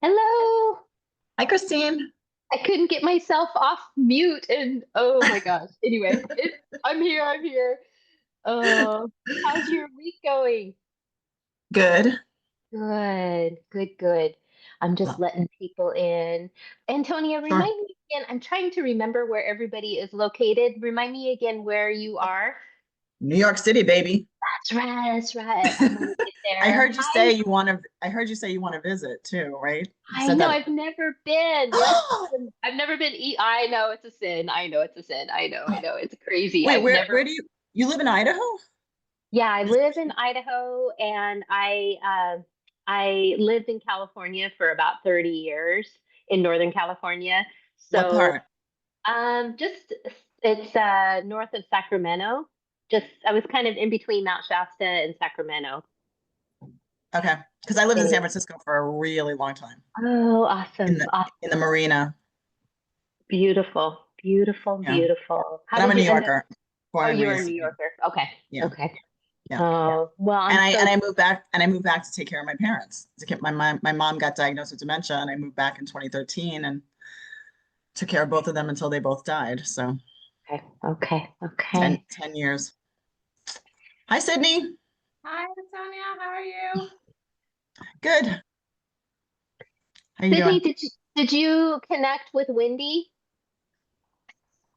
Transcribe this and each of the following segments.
Hello. Hi, Christine. I couldn't get myself off mute and oh my gosh. Anyway, I'm here. I'm here. Uh, how's your week going? Good. Good, good, good. I'm just Well, letting people in. Antonia, sure. remind me again. I'm trying to remember where everybody is located. Remind me again where you are. New York City, baby. That's right. That's right. I'm gonna get I there. heard you Hi. say you want to, I heard you say you want to visit too, right? You I said know that. I've never been. I've never been I know it's a sin. I know it's a sin. I know. It's crazy. Wait, I've where never. do you live in Idaho? Yeah, I live in Idaho and I lived in California for about 30 years in Northern California. What So, part? just it's north of Sacramento. Just I was kind of in between Mount Shasta and Sacramento. Okay. Because I lived in San Anyway. Francisco for a really long time Oh, in awesome. the Awesome. in the marina. Beautiful. Beautiful, Yeah. beautiful. How But I'm a did New you end up? Yorker, born Oh, and you're a raised. New Yorker. Okay. Yeah. Okay. Yeah. Oh, well, And I'm I and so I moved back to take care of my parents. My mom got diagnosed with dementia and I moved back in 2013 and took care of both of them until they both died. So okay. Okay. 10 Okay. 10 years. Hi, Sydney. Hi, Sonia. How are you? Good. How you Sydney, doing? did you connect with Wendy?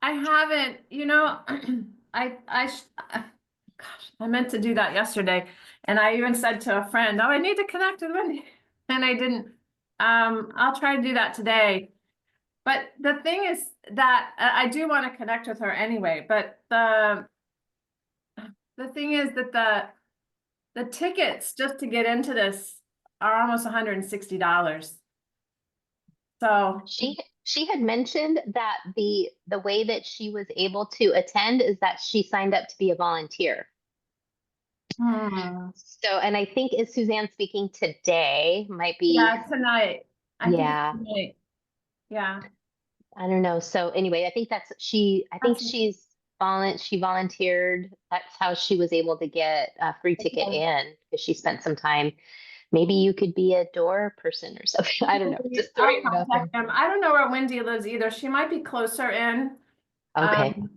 I haven't, gosh, I meant to do that yesterday, and I even said to a friend, "Oh, I need to connect with Wendy," and I didn't. I'll try to do that today. But the thing is that I do want to connect with her anyway. But the thing is that the tickets just to get into this are almost $160. So. She had mentioned that the way that she was able to attend is that she signed up to be a volunteer. Hmm. So, and I think is Suzanne speaking today, might be, Yeah, tonight. I think it's yeah, tonight. Yeah. I don't know. So anyway, I think That's she volunteered. That's how she was able to get a free ticket okay. in because she spent some time. Maybe you could be a door person or something. I don't know. Just I'll throwing it out contact there. them. I don't know where Wendy lives either. She might be closer in Okay. um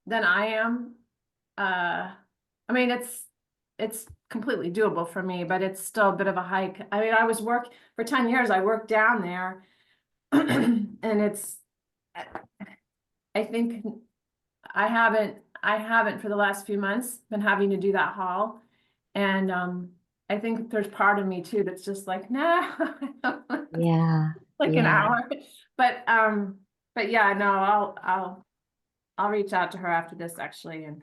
than I am. I mean it's completely doable for me, but it's still a bit of a hike. I mean, I was work for 10 years, I worked down there and it's I think I haven't for the last few months been having to do that haul. And I think there's part of me too that's just like, nah, Yeah. like an Yeah. hour. But yeah, no, I'll reach out to her after this actually. And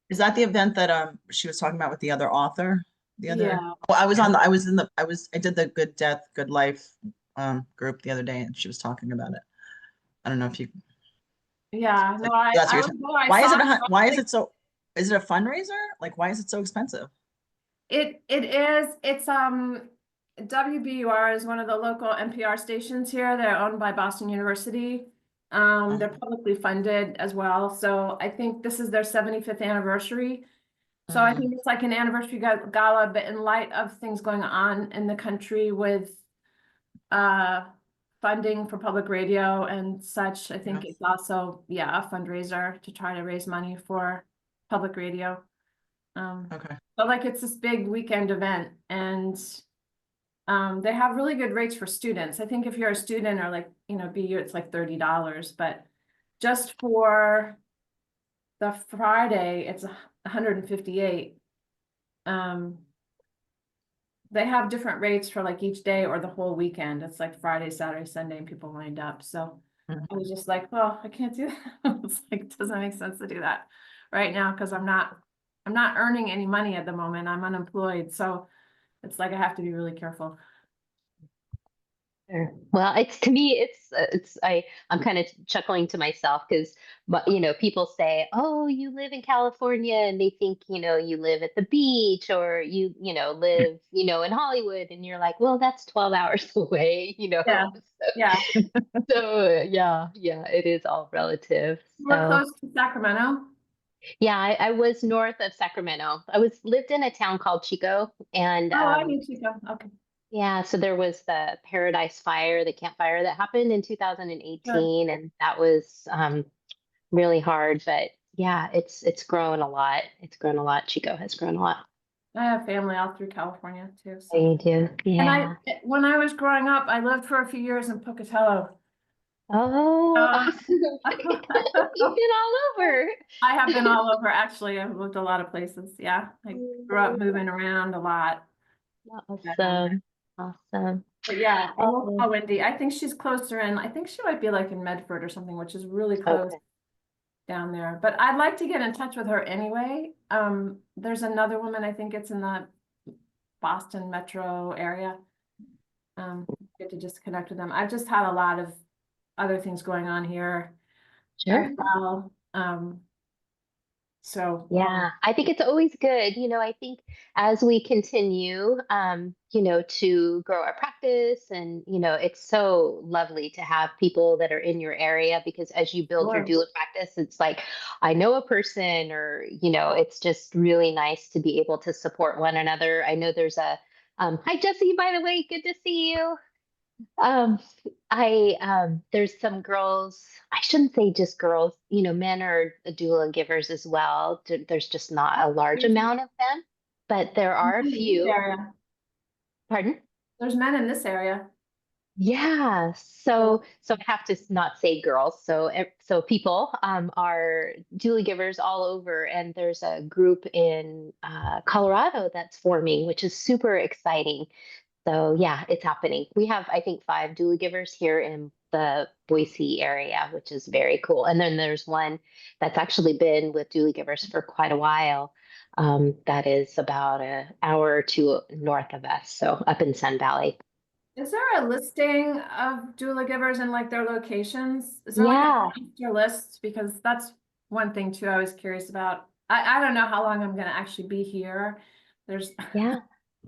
Is that the event that she was talking about with the other author? The other yeah, well, I did the Good Death, Good Life group the other day and she was talking about it. I don't know if you yeah, no, that's I your was time. there, I saw her. I was Why is like, it so is it a fundraiser? Like why is it so expensive? it is, it's WBUR is one of the local NPR stations here. They're owned by Boston University. They're publicly funded as well. So I think this is their 75th anniversary. So I Mm, think it's like an anniversary gala, but in light of things going on in the country with uh funding for public radio and such, I yeah. think it's also, yeah, a fundraiser to try to raise money for public radio. Okay. But like it's this big weekend event and they have really good rates for students. I think if you're a student or like, BU, it's like $30, but just for the Friday, it's 158. Um, they have different rates for like each day or the whole weekend. It's like Friday, Saturday, Sunday, and people lined up. So Mm. I was just like, well, I can't do that. It's like, doesn't make sense to do that right now because I'm not earning any money at the moment. I'm unemployed. So it's like I have to be really careful. Sure. Well, it's to me, I'm kind of chuckling to myself because, but people say, "Oh, you live in California," and they think, you live at the beach or live, in Hollywood, and you're like, "Well, that's 12 hours away." Yeah. Yeah. So yeah, yeah, it is all relative. We're So close to Sacramento. yeah, I was north of Sacramento. I lived in a town called Chico, and Oh, I knew Chico. Okay. Yeah, so there was the Paradise Fire, the campfire that happened in Sure. 2018, and that was really hard. But yeah, it's grown a lot. It's grown a lot. Chico has grown a lot. I have family all through California too, Oh, so. you do? And I, Yeah. when I was growing up, I lived for a few years in Pocatello. Oh, Um, awesome. You've been all over. I have been all over, actually. I've lived a lot of places. Yeah, I grew up moving around a lot. But, Awesome. Awesome. but yeah, I will Oh, call Wendy. I think she's closer in. I think she might be like in Medford or something, which is really close okay. down there. But I'd like to get in touch with her anyway. There's another woman, I think it's in the Boston metro area. Get to just connect with them. I've just had a lot of other things going on here as Sure. well. So Yeah, I think it's always good. I think as we continue, to grow our practice and, it's so lovely to have people that are in your area because as you build your sure. doula practice, it's like, I know a person or, it's just really nice to be able to support one another. I know there's hi Jesse, by the way, good to see you. Um, there's some girls, I shouldn't say just girls, men are doula givers as well. There's just not a large There's amount of them, but there men are a in this few. area. Pardon? There's men in this area. Yeah. So So I have to not say girls. So people are doula givers all over, and there's a group in Colorado that's forming, which is super exciting. So yeah, it's happening. We have, I think, 5 doula givers here in the Boise area, which is very cool. And then there's one that's actually been with doula givers for quite a while. That is about an hour or two north of us, so up in Sun Valley. is there a listing of doula givers and like their locations? Is there like a Yeah, master list? Because that's one thing too I was curious about. I don't know how long I'm gonna actually be here. There's yeah.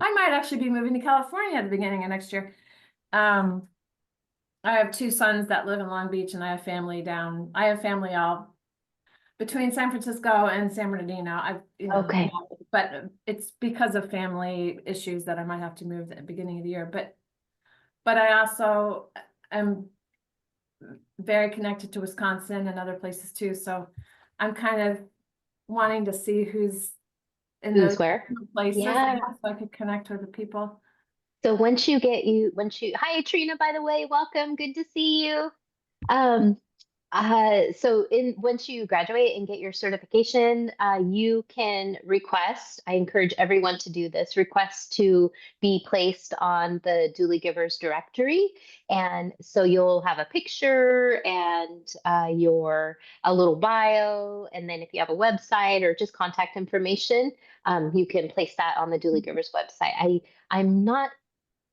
I might actually be moving to California at the beginning of next year. Um, I have 2 sons that live in Long Beach and I have family down. I have family all between San Francisco and San Bernardino. Okay. But it's because of family issues that I might have to move at the beginning of the year. But I also am very connected to Wisconsin and other places too. So I'm kind of wanting to see who's in Who's those where? places, I Yeah. guess, so I could connect with the people. So hi Trina, by the way, welcome. Good to see you. Um, so once you graduate and get your certification, you can request, I encourage everyone to do this, request to be placed on the Doula Givers directory. And so you'll have a picture and a little bio. And then if you have a website or just contact information, you can place that on the Doula Givers website. I'm not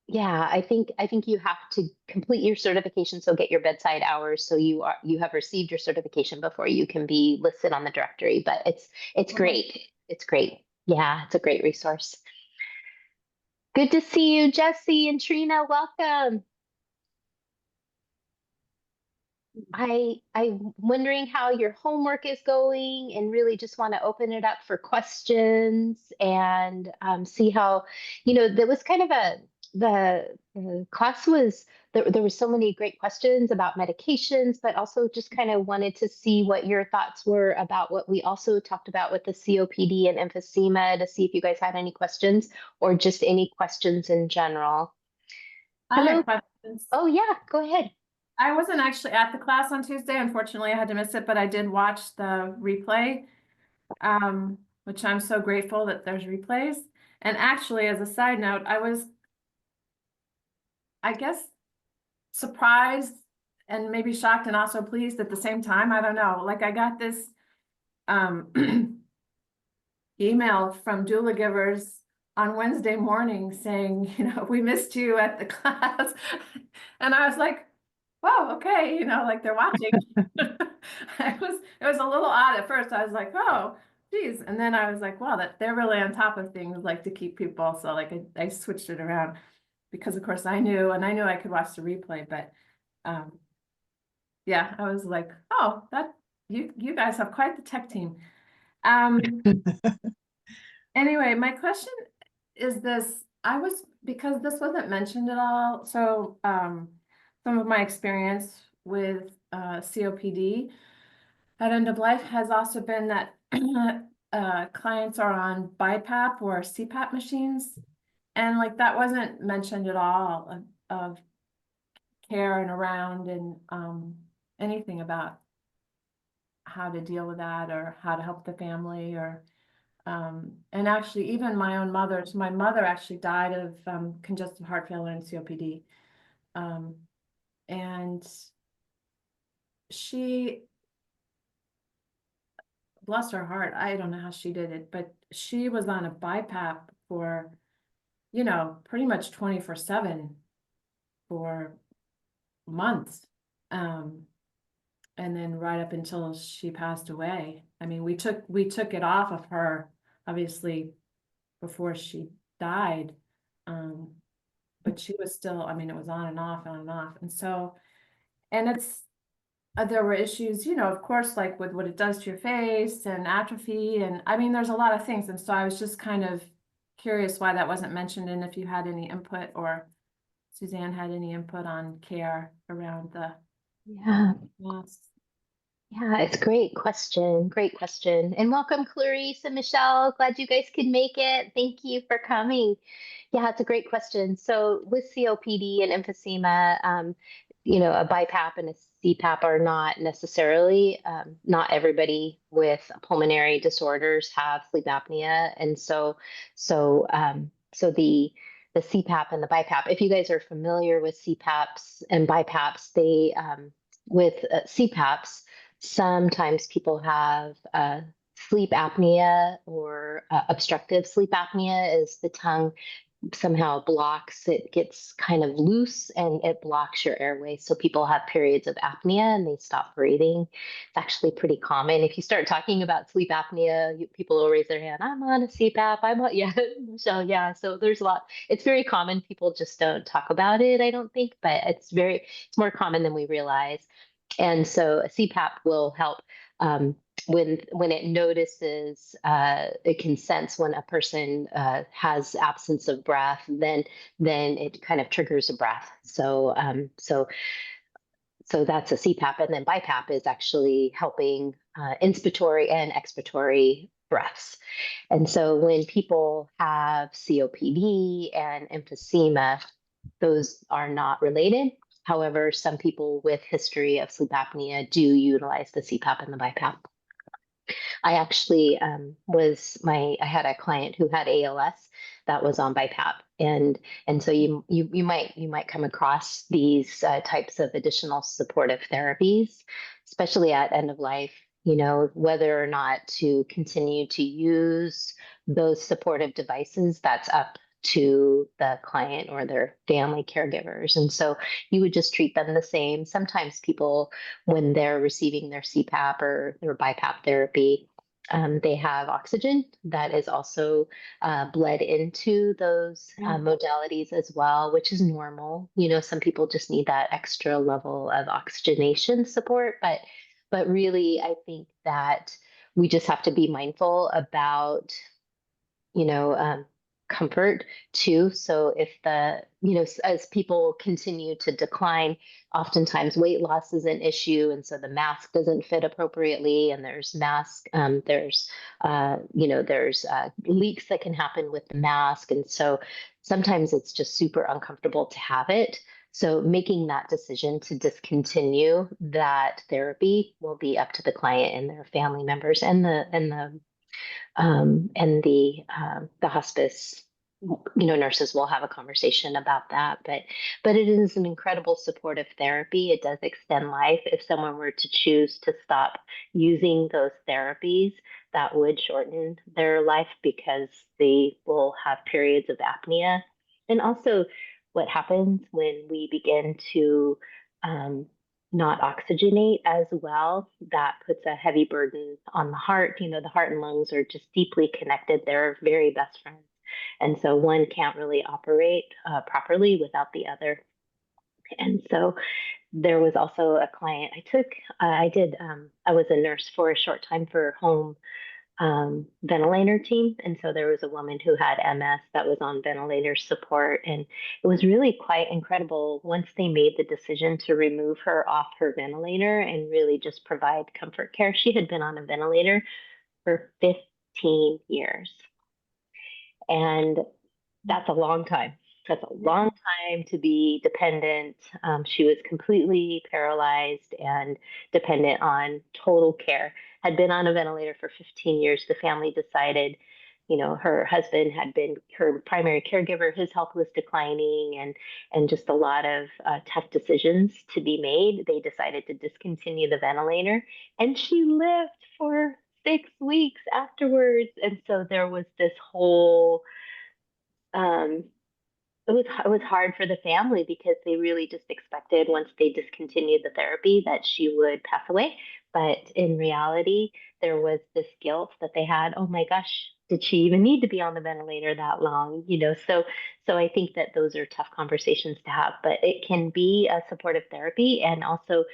yeah, I think you have to complete your certification, so get your bedside hours, so you have received your certification before you can be listed on the directory. But it's Okay. great. It's great. Yeah, it's a great resource. Good to see you, Jesse and Trina. Welcome. I'm wondering how your homework is going, and really just want to open it up for questions and see how, there was kind of the class was there were so many great questions about medications, but also just kind of wanted to see what your thoughts were about what we also talked about with the COPD and emphysema to see if you guys had any questions or just any questions in general. I Hello. had questions. Oh yeah, go ahead. I wasn't actually at the class on Tuesday. Unfortunately, I had to miss it, but I did watch the replay, which I'm so grateful that there's replays. And actually, as a side note, I was, I guess, surprised and maybe shocked and also pleased at the same time. I don't know. Like I got this email from doula givers on Wednesday morning saying, we missed you at the class. And I was like, oh, okay, like they're watching. It was a little odd at first. I was like, oh, geez. And then I was like, wow, that they're really on top of things, like to keep people. So like I switched it around because of course I knew I could watch the replay, but yeah, I was like, oh, that you guys have quite the tech team. Anyway, my question is this. because this wasn't mentioned at all, so some of my experience with COPD at end of life has also been that clients are on BiPAP or CPAP machines. And like that wasn't mentioned at all of care and around and anything about how to deal with that or how to help the family or and actually even my mother actually died of congestive heart failure and COPD. And she, bless her heart, I don't know how she did it, but she was on a BiPAP for, you know, pretty much 24/7 for months. And then right up until she passed away. I mean, we took it off of her, obviously, before she died. But she was still, I mean, it was on and off, on and off. And so, and it's, there were issues, you know, of course, like with what it does to your face and atrophy. And I mean, there's a lot of things. And so I was just kind of curious why that wasn't mentioned and if you had any input or Suzanne had any input on care around the Yeah. loss. Yeah, it's a great question. Great question. And welcome, Clarice and Michelle. Glad you guys could make it. Thank you for coming. Yeah, it's a great question. So with COPD and emphysema, you know, a BiPAP and a CPAP are not necessarily, not everybody with pulmonary disorders have sleep apnea. And so the CPAP and the BiPAP, if you guys are familiar with CPAPs and BiPAPs, they, with CPAPs, sometimes people have sleep apnea or obstructive sleep apnea is the tongue somehow blocks, it gets kind of loose and it blocks your airway. So people have periods of apnea and they stop breathing. It's actually pretty common. If you start talking about sleep apnea, people will raise their hand. I'm on a CPAP. I'm on, yeah. So yeah, so there's a lot. It's very common. People just don't talk about it, I don't think, but it's more common than we realize. And so a CPAP will help when it notices, it can sense when a person has absence of breath, then it kind of triggers a breath. So that's a CPAP, and then BiPAP is actually helping inspiratory and expiratory breaths. And so when people have COPD and emphysema, those are not related. However, some people with history of sleep apnea do utilize the CPAP and the BiPAP. I actually I had a client who had ALS that was on BiPAP, and so you might come across these types of additional supportive therapies, especially at end of life. You know, whether or not to continue to use those supportive devices, that's up to the client or their family caregivers. And so you would just treat them the same. Sometimes people, when they're receiving their CPAP or their BiPAP therapy, they have oxygen that is also bled into those modalities as well, which is normal. You know, some people just need that extra level of oxygenation support, but really, I think that we just have to be mindful about, you know, comfort too. So if as people continue to decline, oftentimes weight loss is an issue. And so the mask doesn't fit appropriately. And there's leaks that can happen with the mask. And so sometimes it's just super uncomfortable to have it. So making that decision to discontinue that therapy will be up to the client and their family members and the hospice, nurses will have a conversation about that. But it is an incredible supportive therapy. It does extend life. If someone were to choose to stop using those therapies, that would shorten their life because they will have periods of apnea. And also, what happens when we begin to not oxygenate as well, that puts a heavy burden on the heart. You know, the heart and lungs are just deeply connected. They're very best friends. And so one can't really operate properly without the other. And so there was also a client I was a nurse for a short time for home ventilator team. And so there was a woman who had MS that was on ventilator support. And it was really quite incredible once they made the decision to remove her off her ventilator and really just provide comfort care. She had been on a ventilator for 15 years. And that's a long time. That's a long time to be dependent. She was completely paralyzed and dependent on total care. Had been on a ventilator for 15 years. The family decided, her husband had been her primary caregiver. His health was declining, and just a lot of tough decisions to be made. They decided to discontinue the ventilator, and she lived for 6 weeks afterwards. And so there was this whole um, it was hard for the family because they really just expected once they discontinued the therapy that she would pass away. But in reality, there was this guilt that they had. Oh my gosh, did she even need to be on the ventilator that long? So I think that those are tough conversations to have, but it can be a supportive therapy, and also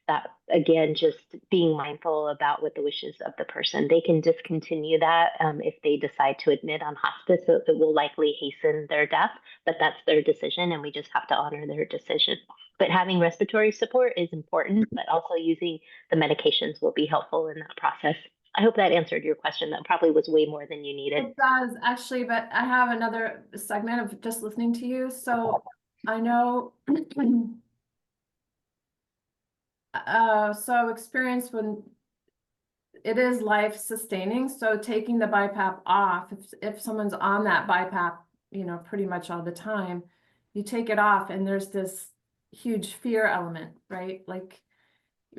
that again, just being mindful about what the wishes of the person. They can discontinue that if they decide to admit on hospice, so it will likely hasten their death, but that's their decision, and we just have to honor their decision. But having respiratory support is important, but also using the medications will be helpful in that process. I hope that answered your question. That probably was way more than you needed. It does actually, but I have another segment of just listening to you. So I know, so experience when it is life sustaining. So taking the BiPAP off, if someone's on that BiPAP, pretty much all the time, you take it off and there's this huge fear element, right? Like,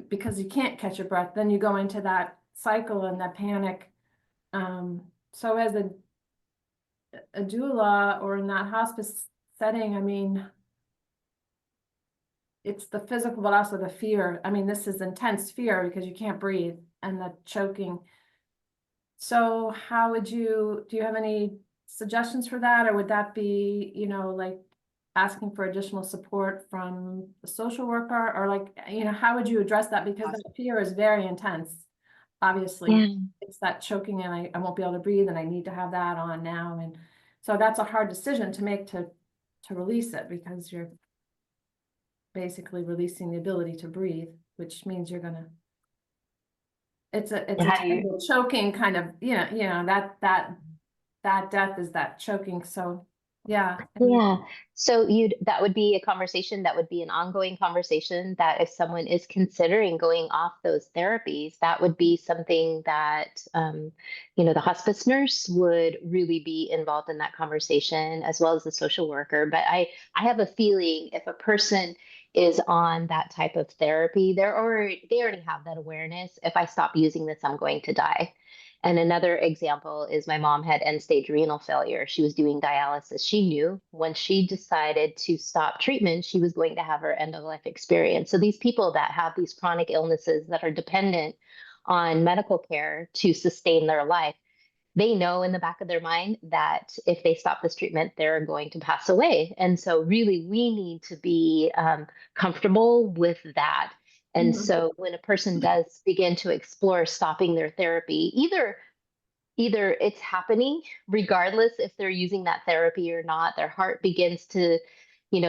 because you can't catch your breath, then you go into that cycle and that panic. So as a doula or in that hospice setting, I mean, it's the physical, but also the fear. I mean, this is intense fear because you can't breathe and the choking. So how do you have any suggestions for that? Or would that be, like asking for additional support from the social worker, or like, how would you address that? Because that fear is very intense. Obviously, Yeah. it's that choking and I won't be able to breathe and I need to have that on now. And so that's a hard decision to make to release it, because you're basically releasing the ability to breathe, which means you're gonna, it's a How do you terrible choking kind of, that death is that choking. So yeah. Yeah. So that would be a conversation, that would be an ongoing conversation, that if someone is considering going off those therapies, that would be something that the hospice nurse would really be involved in that conversation, as well as the social worker. But I have a feeling if a person is on that type of therapy, they already have that awareness. If I stop using this, I'm going to die. And another example is my mom had end stage renal failure. She was doing dialysis. She knew when she decided to stop treatment, she was going to have her end of life experience. So these people that have these chronic illnesses that are dependent on medical care to sustain their life, they know in the back of their mind that if they stop this treatment, they're going to pass away. And so, really, we need to be comfortable with that. And so, when a person does begin to explore stopping their therapy, either it's happening regardless if they're using that therapy or not, their heart begins to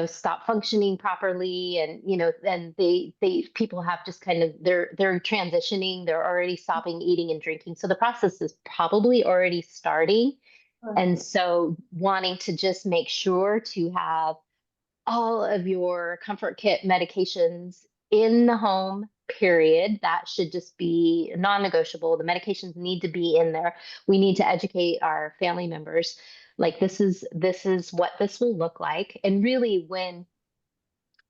stop functioning properly, and then they people have just kind of they're transitioning, they're already stopping eating and drinking, so the process is probably already starting. And so wanting to just make sure to have all of your comfort kit medications in the home, period. That should just be non-negotiable. The medications need to be in there. We need to educate our family members, like this is what this will look like. And really, when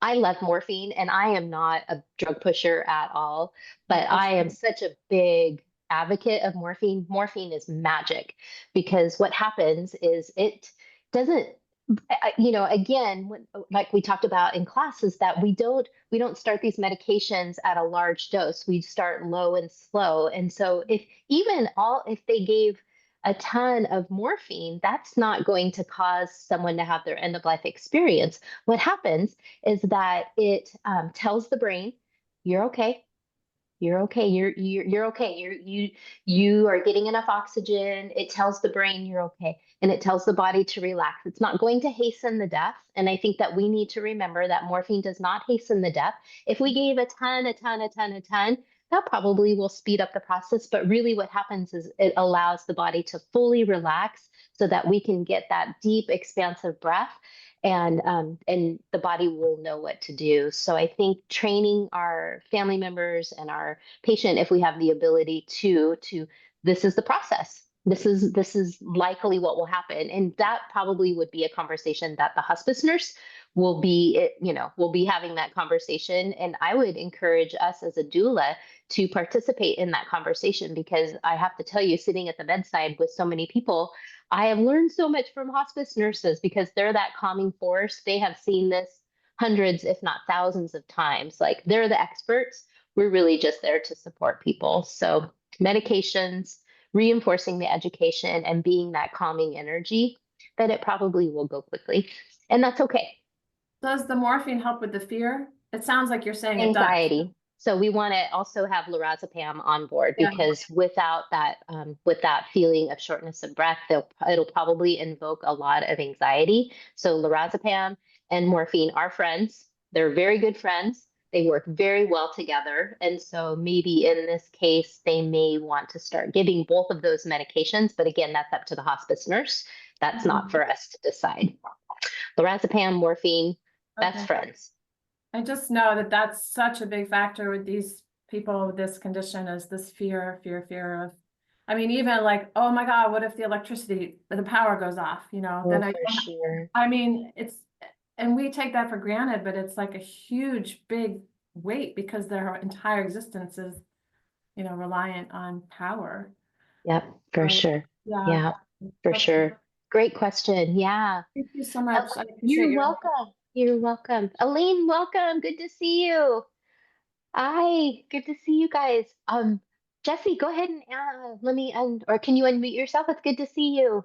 I love morphine, and I am not a drug pusher at all, but I am such a big advocate of morphine. Morphine is magic, because what happens is it doesn't, again, like we talked about in class, is that we don't start these medications at a large dose. We start low and slow. And so if they gave a ton of morphine, that's not going to cause someone to have their end of life experience. What happens is that it tells the brain, you're okay, You're okay. You're okay. You are getting enough oxygen. It tells the brain you're okay, and it tells the body to relax. It's not going to hasten the death. And I think that we need to remember that morphine does not hasten the death. If we gave a ton, that probably will speed up the process. But really, what happens is it allows the body to fully relax so that we can get that deep, expansive breath, and the body will know what to do. So I think training our family members and our patient, if we have the ability to this is the process. This is likely what will happen, and that probably would be a conversation that the hospice nurse will be, will be having that conversation. And I would encourage us as a doula to participate in that conversation, because I have to tell you, sitting at the bedside with so many people, I have learned so much from hospice nurses, because they're that calming force. They have seen this hundreds, if not thousands of times. Like, they're the experts. We're really just there to support people. So medications, reinforcing the education, and being that calming energy, that it probably will go quickly. And that's okay. Does the morphine help with the fear? It sounds like you're saying it does. Anxiety. So we want to also have lorazepam on board, Yeah. because without that, with that feeling of shortness of breath, it'll probably invoke a lot of anxiety. So lorazepam and morphine are friends. They're very good friends. They work very well together. And so maybe in this case, they may want to start giving both of those medications. But again, that's up to the hospice nurse. That's not for us to decide. Lorazepam, morphine, best Okay. friends. I just know that that's such a big factor with these people with this condition, is this fear of, I mean, even like, oh my God, what if the power goes off, Oh, then for sure. I mean, and we take that for granted, but it's like a huge, big weight, because their entire existence is, reliant on power. Yep, for So, sure. yeah. Yeah, for That's- sure. Great question. Yeah. Thank you so much. I appreciate You're your. welcome. You're welcome. Elaine, welcome. Good to see you. Hi, good to see you guys. Jesse, go ahead and let me or can you unmute yourself? It's good to see you.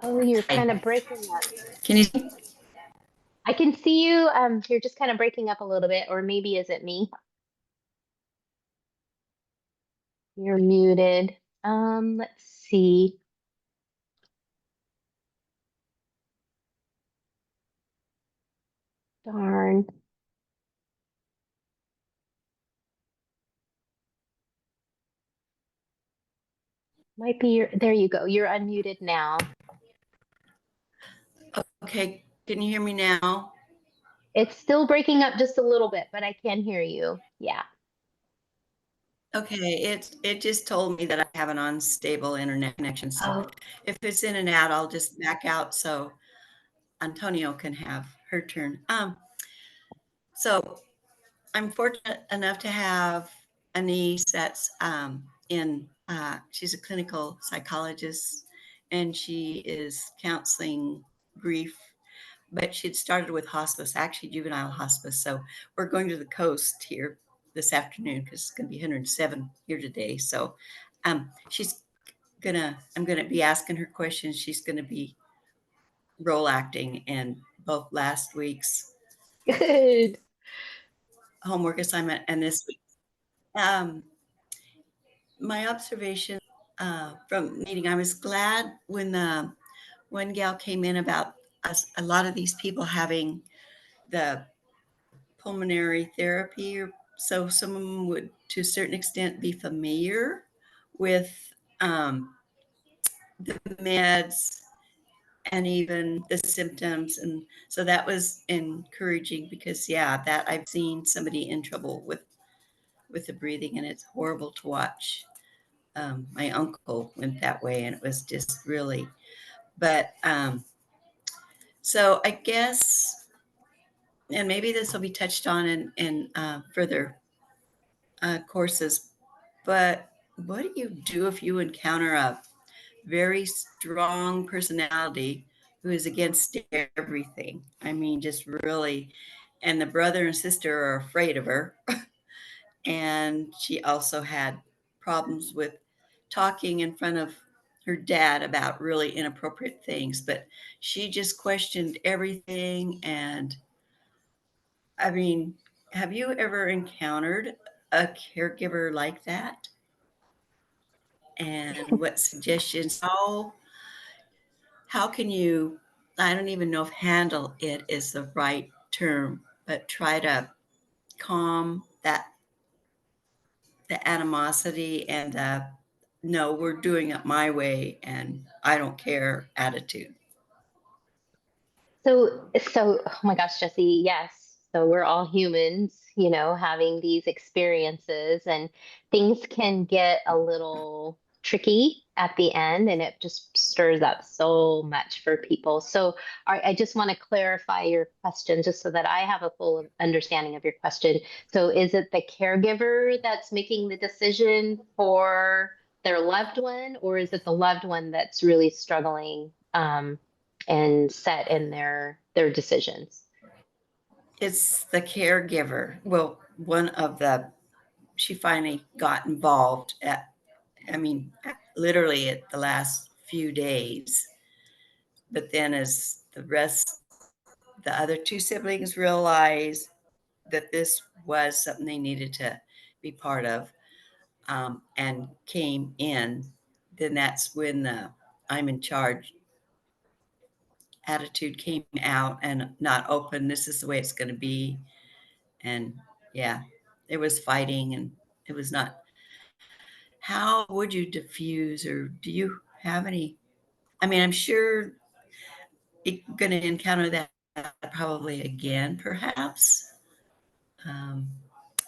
Oh, you're kind of breaking up. Can you? I can see you. You're just kind of breaking up a little bit, or maybe is it me? You're muted. Let's see. Darn. Might be there you go. You're unmuted now. Okay, can you hear me now? It's still breaking up just a little bit, but I can hear you. Yeah. Okay, it just told me that I have an unstable internet connection. So Oh, if it's in and out, I'll just back out so Antonio can have her turn. So I'm fortunate enough to have a niece that's she's a clinical psychologist, and she is counseling grief, but she'd started with hospice, actually juvenile hospice. So we're going to the coast here this afternoon because it's going to be 107 here today. So I'm gonna be asking her questions. She's gonna be role acting in both last week's good. homework assignment and this week. Um, my observation from meeting, I was glad when the one gal came in about us, a lot of these people having the pulmonary therapy, or so some of them would to a certain extent be familiar with the meds and even the symptoms. And so that was encouraging, because yeah, that I've seen somebody in trouble with the breathing, and it's horrible to watch. My uncle went that way, and it was just really, but so I guess, and maybe this will be touched on in further courses, but what do you do if you encounter a very strong personality who is against everything? I mean, just really, and the brother and sister are afraid of her. And she also had problems with talking in front of her dad about really inappropriate things, but she just questioned everything. And I mean, have you ever encountered a caregiver like that? And what suggestions? How can you? I don't even know if handle it is the right term, but try to calm the animosity and the no, we're doing it my way and I don't care attitude. Oh my gosh, Jesse, yes. So we're all humans, having these experiences, and things can get a little tricky at the end, and it just stirs up so much for people. So I just want to clarify your question just so that I have a full understanding of your question. So is it the caregiver that's making the decision for their loved one, or is it the loved one that's really struggling? And set in their decisions. It's the caregiver. Well, she finally got involved I mean, literally at the last few days. But then as the other two siblings realized that this was something they needed to be part of, and came in, then that's when the I'm in charge attitude came out and not open. This is the way it's going to be. And yeah, it was fighting and it was not. How would you diffuse, or do you have any? I mean, I'm sure you're going to encounter that probably again, perhaps, um,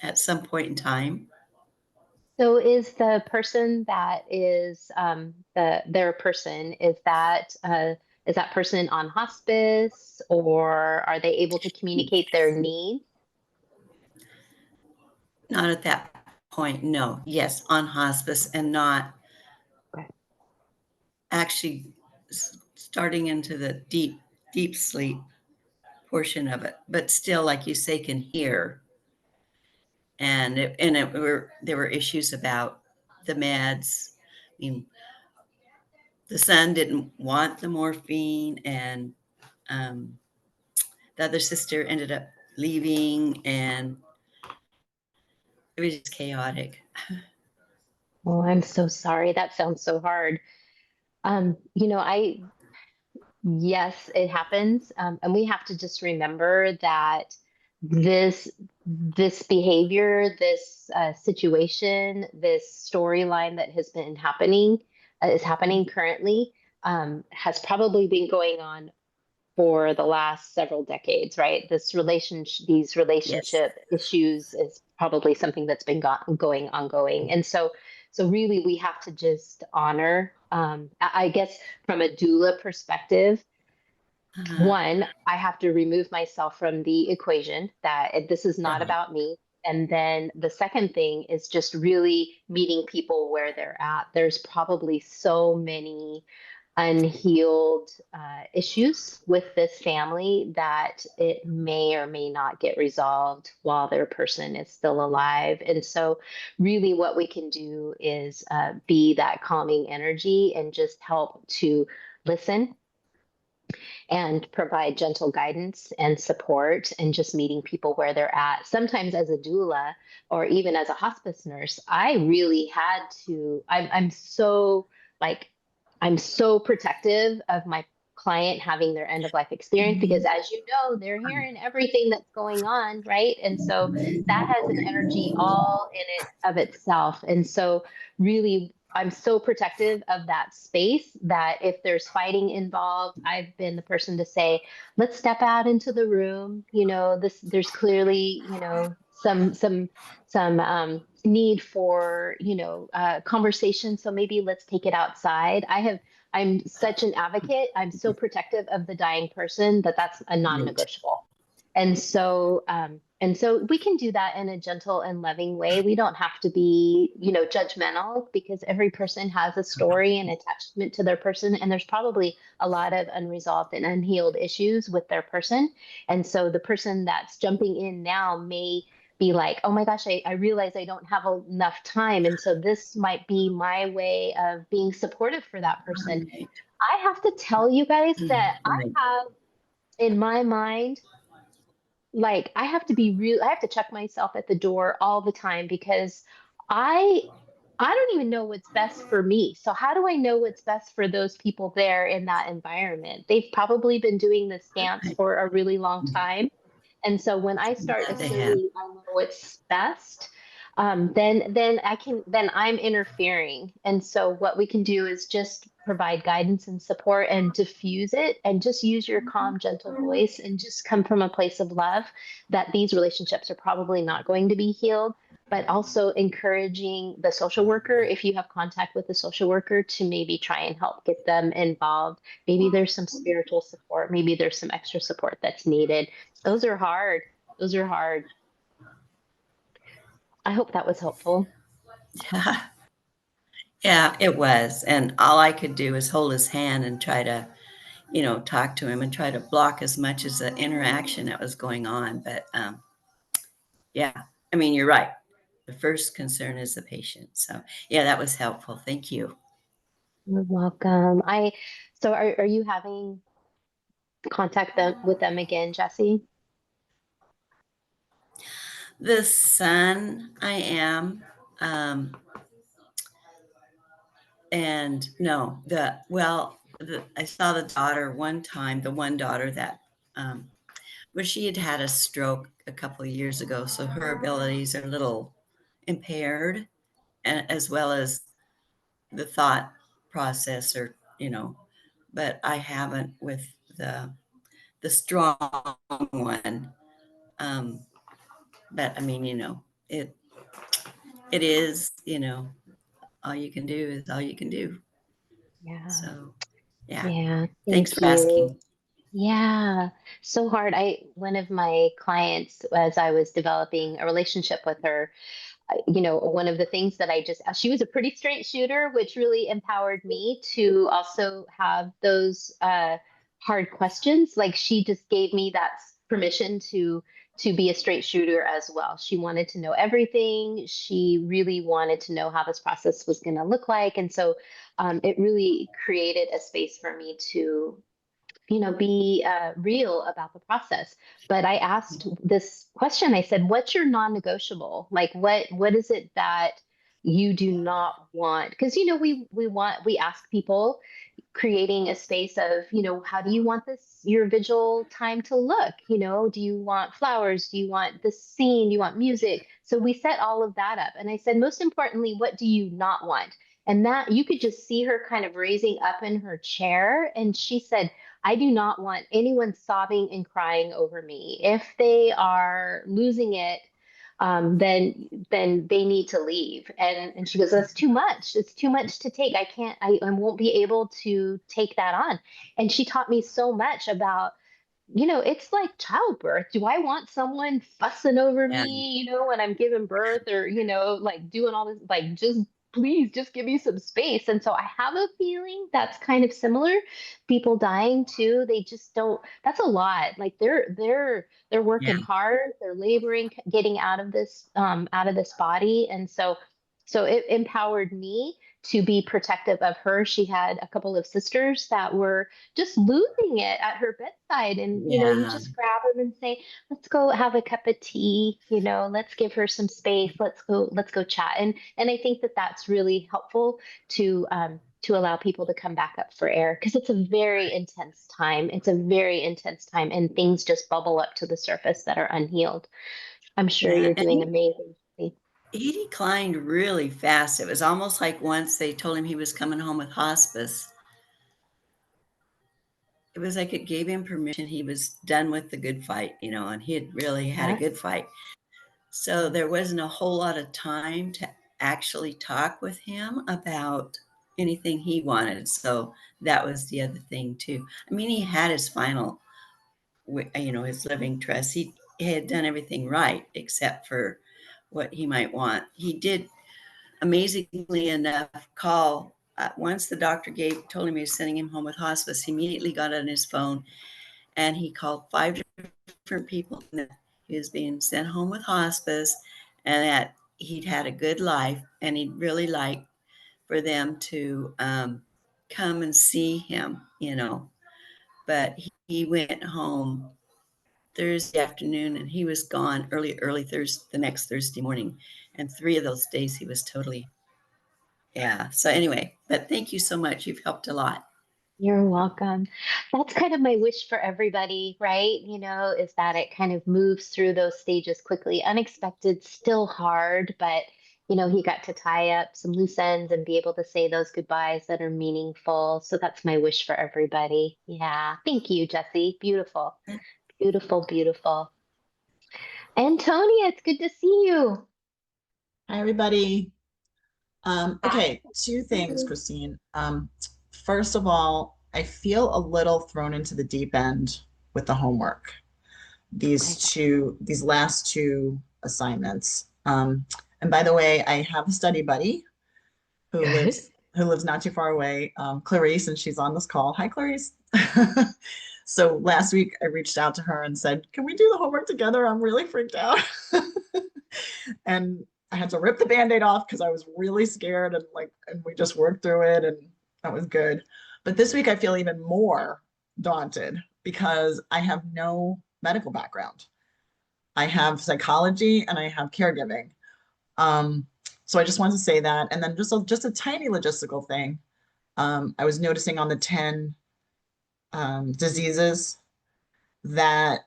at some point in time. So is the person that is their person, is that person on hospice, or are they able to communicate their needs? Not at that point, no. Yes, on hospice and not Okay. actually starting into the deep sleep portion of it, but still, like you say, can hear. And there were issues about the meds. I mean, the son didn't want the morphine, and um, the other sister ended up leaving, and it was just chaotic. Oh, I'm so sorry. That sounds so hard. I Yes, it happens. And we have to just remember that this this behavior, this situation, this storyline that has been happening, is happening currently, has probably been going on for the last several decades, right? These Yes. relationship issues is probably something that's been going ongoing. And so really we have to just honor, I guess from a doula perspective, Uh-huh. one, I have to remove myself from the equation, that this is not Right. about me. And then the second thing is just really meeting people where they're at. There's probably so many unhealed issues with this family that it may or may not get resolved while their person is still alive. And so, really, what we can do is be that calming energy and just help to listen and provide gentle guidance and support, and just meeting people where they're at. Sometimes as a doula or even as a hospice nurse, I really had to, I'm so like, I'm so protective of my client having their end of life experience, because Mhm. as you know, they're hearing everything that's going on, right? And so that has an energy all in it of itself. And so really, I'm so protective of that space that if there's fighting involved, I've been the person to say, let's step out into the room. There's clearly, some need for, conversation. So maybe let's take it outside. I'm such an advocate. I'm so protective of the dying person that that's a Right. non-negotiable. And so we can do that in a gentle and loving way. We don't have to be, judgmental, because every person has a story and attachment to their person. And there's probably a lot of unresolved and unhealed issues with their person. And so the person that's jumping in now may be like, oh my gosh, I realize I don't have enough time. And so this might be my way of being supportive for that person. Right. I have to tell you guys that Right. I have, in my mind, like I have to be real, I have to check myself at the door all the time because I I don't even know what's best for me. So how do I know what's best for those people there in that environment? They've probably been doing this dance Right. for a really long time. And so when I start That they have. assuming I know what's best, then I'm interfering. And so what we can do is just provide guidance and support and diffuse it and just use your calm, gentle voice and just come from a place of love that these relationships are probably not going to be healed, but also encouraging the social worker, if you have contact with the social worker, to maybe try and help get them involved. Maybe there's some spiritual support, maybe there's some extra support that's needed. Those are hard. Those are hard. I hope that was helpful. Yeah. Yeah, it was. And all I could do was hold his hand and try to, talk to him and try to block as much as the interaction that was going on. But yeah, I mean, you're right. The first concern is the patient. So yeah, that was helpful. Thank you. You're welcome. So are you having contact with them again, Jesse? The son, I am. Um, and no, I saw the daughter one time, the one daughter that, where she had had a stroke a couple of years ago. So her abilities are a little impaired, and as well as the thought process, but I haven't with the strong one. Um, but I mean, it is, all you can do is all you can do. Yeah. So yeah, Yeah. thanks Thank for you. asking. Yeah. So hard. One of my clients, as I was developing a relationship with her, one of the things that she was a pretty straight shooter, which really empowered me to also have those hard questions. Like she just gave me that permission to be a straight shooter as well. She wanted to know everything. She really wanted to know how this process was going to look like. And so it really created a space for me to be real about the process. But I asked this question. I said, "What's your non-negotiable? Like, what is it that you do not want?" Because we ask people, creating a space of, how do you want your vigil time to look? Do you want flowers? Do you want this scene? Do you want music? So we set all of that up. And I said, most importantly, what do you not want? And that you could just see her kind of raising up in her chair. And she said, I do not want anyone sobbing and crying over me. If they are losing it, then they need to leave. And she goes, that's too much. It's too much to take. I won't be able to take that on. And she taught me so much about, it's like childbirth. Do I want someone fussing over Yeah, me, when I'm giving birth, or, like doing all this, like, just please just give me some space. And so I have a feeling that's kind of similar. People dying too, they just don't, that's a lot. Like they're yeah, working hard, they're laboring, getting out of this body. And so it empowered me to be protective of her. She had a couple of sisters that were just losing it at her bedside. And, you yeah, just grab them and say, let's go have a cup of tea, let's give her some space. Let's go chat. And I think that that's really helpful to allow people to come back up for air because it's a very intense time. It's a very intense time and things just bubble up to the surface that are unhealed. I'm sure yeah. you're And doing amazing. he declined really fast. It was almost like once they told him he was coming home with hospice, it was like it gave him permission. He was done with the good fight, and he had really had a Yeah. good fight. So there wasn't a whole lot of time to actually talk with him about anything he wanted. So that was the other thing too. I mean, he had his final, his living trust. He had done everything right except for what he might want. He did, amazingly enough, call once the doctor told him he was sending him home with hospice. He immediately got on his phone and he called 5 different people that he was being sent home with hospice and that he'd had a good life and he'd really like for them to come and see him, but he went home Thursday afternoon, and he was gone early Thursday, the next Thursday morning. And 3 of those days he was totally, yeah. So anyway, but thank you so much. You've helped a lot. You're welcome. That's kind of my wish for everybody, right? Is that it kind of moves through those stages quickly. Unexpected, still hard, but he got to tie up some loose ends and be able to say those goodbyes that are meaningful. So that's my wish for everybody. Yeah. Thank you, Jesse. Beautiful. Beautiful, beautiful. Antonia, it's good to see you. Hi, everybody. Okay, two things, Christine. First of all, I feel a little thrown into the deep end with the homework. These last two assignments. And by the way, I have a study buddy who Good. lives not too far away, Clarice, and she's on this call. Hi, Clarice. So last week I reached out to her and said, "Can we do the homework together? I'm really freaked out." And I had to rip the Band-Aid off because I was really scared, and we just worked through it, and that was good. But this week I feel even more daunted because I have no medical background. I have psychology and I have caregiving. So I just wanted to say that. And then just a tiny logistical thing. I was noticing on the 10 diseases that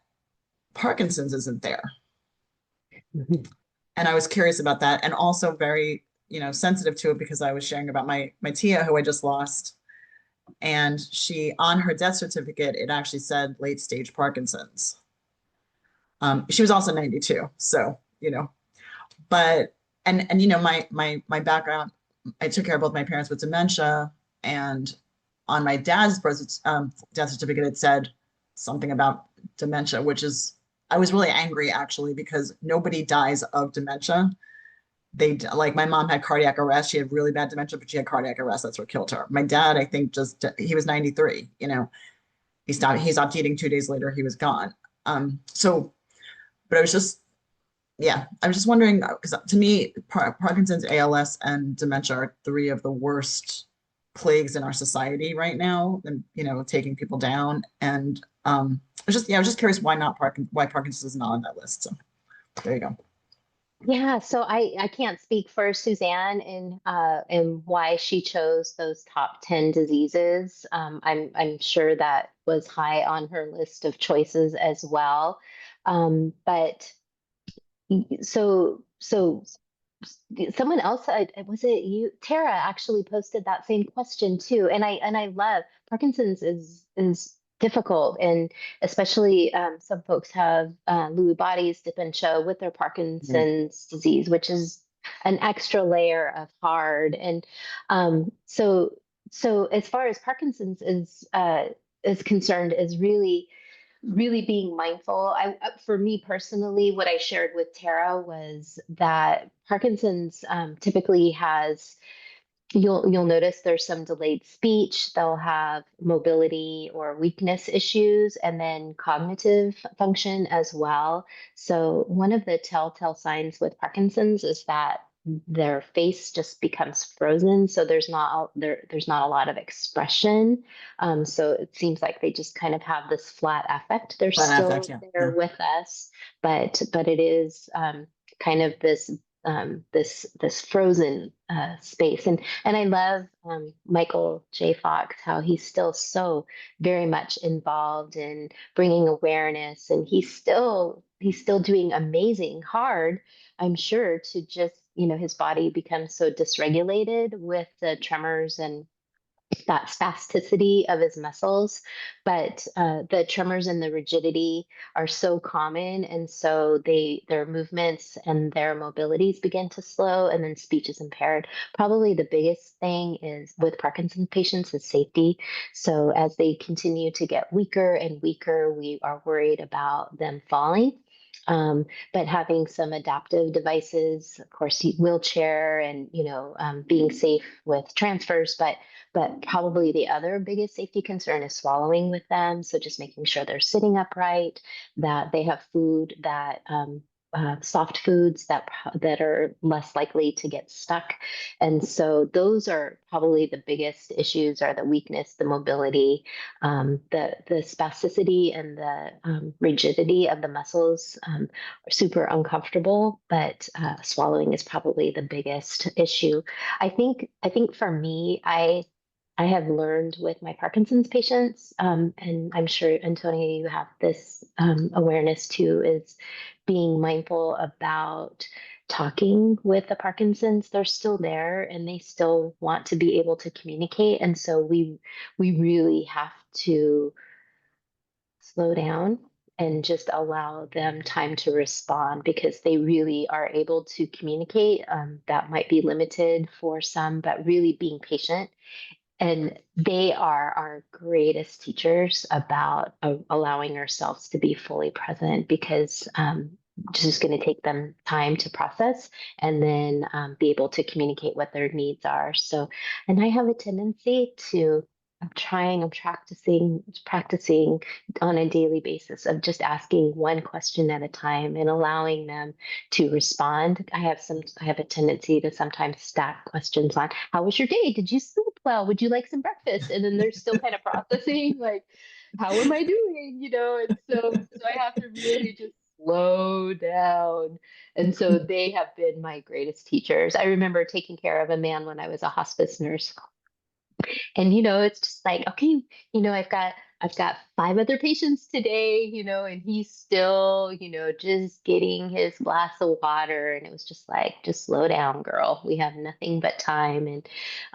Parkinson's isn't there. And I was curious about that, and also very, sensitive to it because I was sharing about my Tia, who I just lost. And she, on her death certificate, it actually said late stage Parkinson's. She was also 92. So, but, and my background, I took care of both my parents with dementia, and on my dad's death certificate, it said something about dementia, I was really angry actually because nobody dies of dementia. Like my mom had cardiac arrest. She had really bad dementia, but she had cardiac arrest. That's what killed her. My dad, I think he was 93, he stopped eating 2 days later. He was gone. But I was just, yeah, I was just wondering, because to me, Parkinson's, ALS, and dementia are three of the worst plagues in our society right now, and taking people down. And I was just curious why Parkinson's is not on that list. So there you go. Yeah, so I can't speak for Suzanne and why she chose those top 10 diseases. I'm sure that was high on her list of choices as well. But so someone else, was it you? Tara actually posted that same question too, and I love Parkinson's is difficult, and especially some folks have Lewy bodies dementia with their Parkinson's disease, which is an extra layer of hard. And so as far as Parkinson's is concerned, is really being mindful. For me personally, what I shared with Tara was that Parkinson's typically has, you'll notice there's some delayed speech. They'll have mobility or weakness issues, and then cognitive function as well. So one of the telltale signs with Parkinson's is that their face just becomes frozen. So there's not a lot of expression. So it seems like they just kind of have this flat affect. They're still there with us, but it is kind of this frozen space. And I love Michael J. Fox, how he's still so very much involved in bringing awareness, and he's still doing amazing hard, I'm sure, to just his body becomes so dysregulated with the tremors and that spasticity of his muscles, but the tremors and the rigidity are so common, and so their movements and their mobilities begin to slow, and then speech is impaired. Probably the biggest thing is with Parkinson's patients is safety. So as they continue to get weaker and weaker, we are worried about them falling. But having some adaptive devices, of course, wheelchair, and being safe with transfers, but probably the other biggest safety concern is swallowing with them. So just making sure they're sitting upright, that they have food that soft foods that are less likely to get stuck. And so those are probably the biggest issues: are the weakness, the mobility, the spasticity, and the rigidity of the muscles are super uncomfortable. But swallowing is probably the biggest issue. I think for me, I have learned with my Parkinson's patients, and I'm sure, Antonia, you have this awareness too, is being mindful about talking with the Parkinson's. They're still there and they still want to be able to communicate. And so we really have to slow down and just allow them time to respond, because they really are able to communicate. That might be limited for some, but really being patient, and they are our greatest teachers about allowing ourselves to be fully present, because it's just going to take them time to process and then be able to communicate what their needs are. So, and I have a tendency to, I'm practicing on a daily basis of just asking one question at a time and allowing them to respond. I have a tendency to sometimes stack questions on: how was your day? Did you sleep well? Would you like some breakfast? And then they're still kind of processing, like, how am I doing? And so I have to really just slow down. And so they have been my greatest teachers. I remember taking care of a man when I was a hospice nurse, and it's just like, okay, I've got 5 other patients today, and he's still, just getting his glass of water. And it was just like, just slow down, girl. We have nothing but time.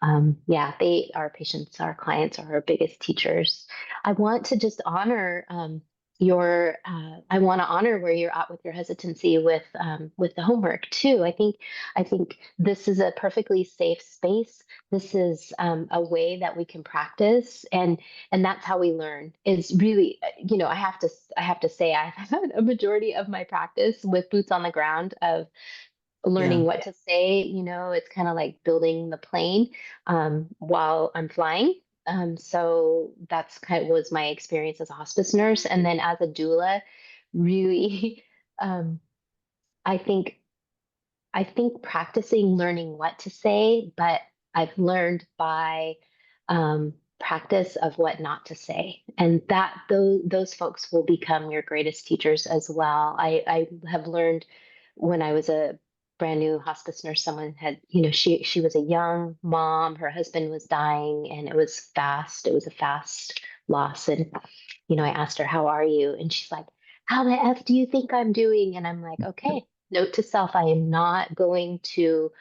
And yeah, our patients, our clients are our biggest teachers. I want to just honor I want to honor where you're at with your hesitancy with the homework too. I think this is a perfectly safe space. This is a way that we can practice, and that's how we learn. Is really, I have to say, I've had a majority of my practice with boots on the ground of Yeah. learning what to say. It's kind of like building the plane while I'm flying. So that's kind of was my experience as a hospice nurse, and then as a doula. Really, um, I think I think practicing learning what to say, but I've learned by practice of what not to say, and that those folks will become your greatest teachers as well. I have learned when I was a brand new hospice nurse, someone had, she was a young mom, her husband was dying, and it was fast. It was a fast loss, and I asked her, "How are you?" And she's like, "How the F do you think I'm doing?" And I'm like, okay, note to self, I am not going to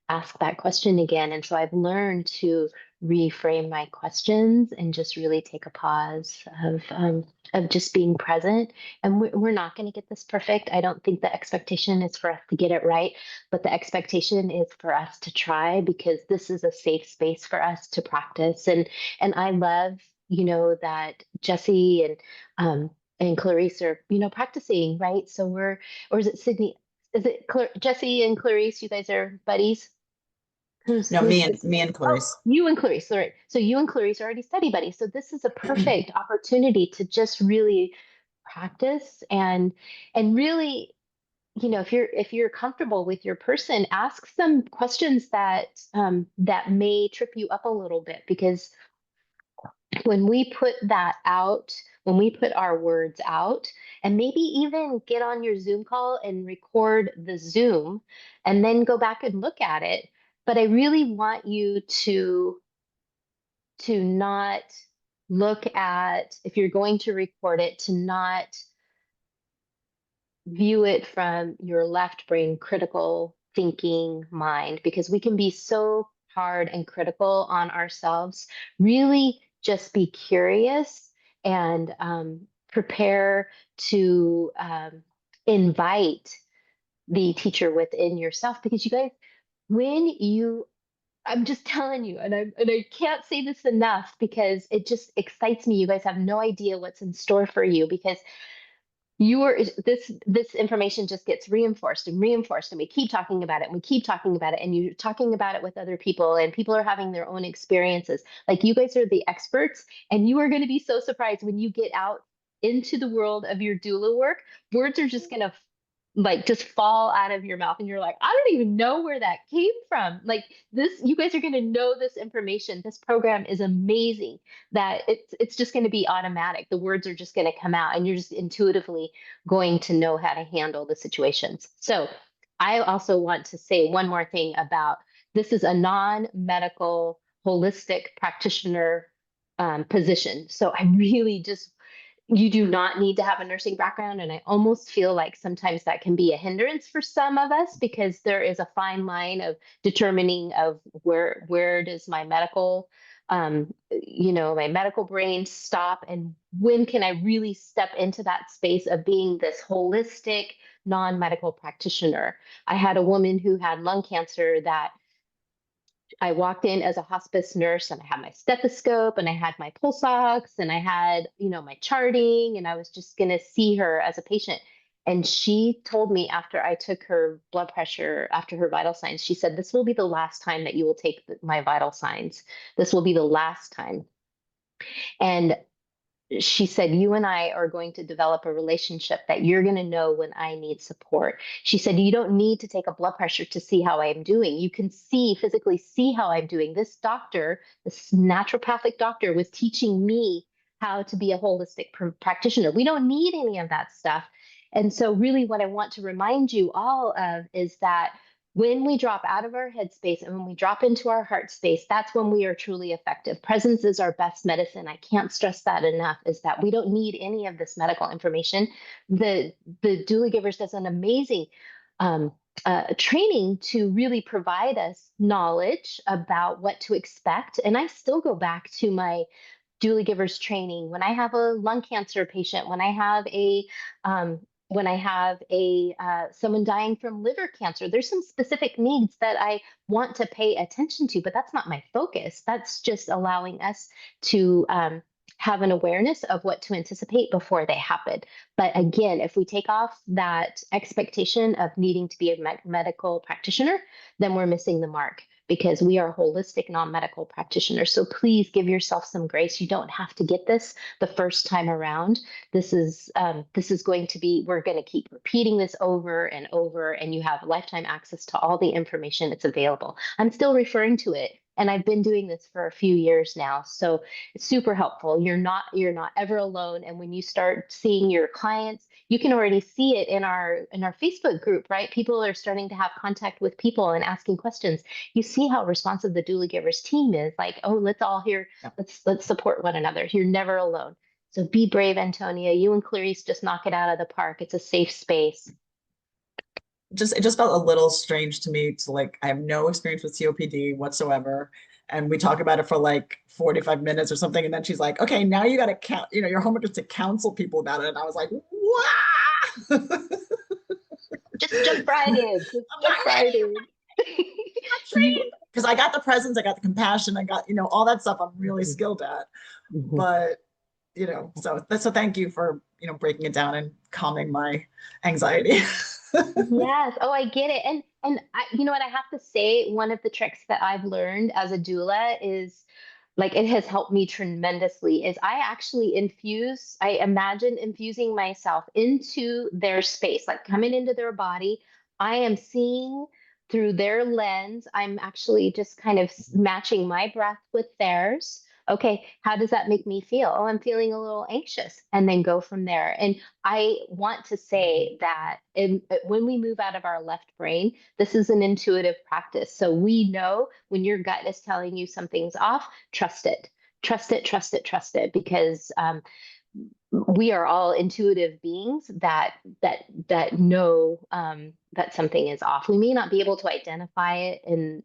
ask that question again. And so I've learned to reframe my questions and just really take a pause of just being present. And we're not going to get this perfect. I don't think the expectation is for us to get it right, but the expectation is for us to try, because this is a safe space for us to practice. And I love, that Jesse and Clarice are, practicing, right? So or is it Sydney? Is it Jesse and Clarice? You guys are buddies? Who's No, who's me and Oh, Clarice. you and Clarice, right? So you and Clarice are already study buddies. So this is a perfect opportunity to just really practice and really, if you're comfortable with your person, ask some questions that may trip you up a little bit, because when we put that out, when we put our words out, and maybe even get on your Zoom call and record the Zoom and then go back and look at it. But I really want you to not look at, if you're going to record it, to not view it from your left brain critical thinking mind, because we can be so hard and critical on ourselves. Really just be curious and prepare to invite the teacher within yourself, because you guys, when you I'm just telling you, and I can't say this enough, because it just excites me. You guys have no idea what's in store for you, because you are this information just gets reinforced and reinforced, and we keep talking about it and we keep talking about it, and you're talking about it with other people, and people are having their own experiences. Like, you guys are the experts, and you are going to be so surprised when you get out into the world of your doula work. Words are just going to like just fall out of your mouth and you're like, I don't even know where that came from. Like this, you guys are going to know this information. This program is amazing that it's just going to be automatic. The words are just going to come out and you're just intuitively going to know how to handle the situations. So I also want to say one more thing about this is a non-medical holistic practitioner position. So I really just you do not need to have a nursing background. And I almost feel like sometimes that can be a hindrance for some of us because there is a fine line of determining of where does my medical my medical brain stop and when can I really step into that space of being this holistic non-medical practitioner. I had a woman who had lung cancer that I walked in as a hospice nurse and I had my stethoscope and I had my pulse ox and I had, my charting and I was just going to see her as a patient. And she told me after I took her blood pressure, after her vital signs, she said, this will be the last time that you will take my vital signs. This will be the last time. And she said, you and I are going to develop a relationship that you're going to know when I need support. She said, you don't need to take a blood pressure to see how I'm doing. You can physically see how I'm doing. This doctor, this naturopathic doctor, was teaching me how to be a holistic practitioner. We don't need any of that stuff. And so, really, what I want to remind you all of is that when we drop out of our headspace and when we drop into our heart space, that's when we are truly effective. Presence is our best medicine. I can't stress that enough, is that we don't need any of this medical information. The Doula Givers does an amazing training to really provide us knowledge about what to expect. And I still go back to my Doula Givers training when I have a lung cancer patient, um, when I have a someone dying from liver cancer. There's some specific needs that I want to pay attention to, but that's not my focus. That's just allowing us to have an awareness of what to anticipate before they happen. But again, if we take off that expectation of needing to be a medical practitioner, then we're missing the mark because we are holistic non-medical practitioners. So please give yourself some grace. You don't have to get this the first time around. This is going to be, we're going to keep repeating this over and over, and you have lifetime access to all the information that's available. I'm still referring to it, and I've been doing this for a few years now. So it's super helpful. You're not ever alone. And when you start seeing your clients, you can already see it in our Facebook group, right? People are starting to have contact with people and asking questions. You see how responsive the Doula Givers team is. Like, oh, let's all here, Yeah. let's support one another. You're never alone. So be brave, Antonia. You and Clarice just knock it out of the park. It's a safe space. It just felt a little strange to me to like I have no experience with COPD whatsoever. And we talk about it for like 45 minutes or something. And then she's like, okay, now you gotta count, your homework is to counsel people about it. And I was like, wow. Just jump right in. Just I'm jump not right ready. in. I'm trained. Because I got the presence, I got the compassion, I got, all that stuff I'm really skilled at. Mhm. But, so thank you for, breaking it down and calming my anxiety. Yes. Oh, I get it. And you know what I have to say, one of the tricks that I've learned as a doula is like it has helped me tremendously is I imagine infusing myself into their space, like coming into their body. I am seeing through their lens. I'm actually just kind of matching my breath with theirs. Okay, how does that make me feel? Oh, I'm feeling a little anxious, and then go from there. And I want to say that when we move out of our left brain, this is an intuitive practice. So we know when your gut is telling you something's off, trust it, trust it, trust it, trust it, because we are all intuitive beings that know that something is off. We may not be able to identify it in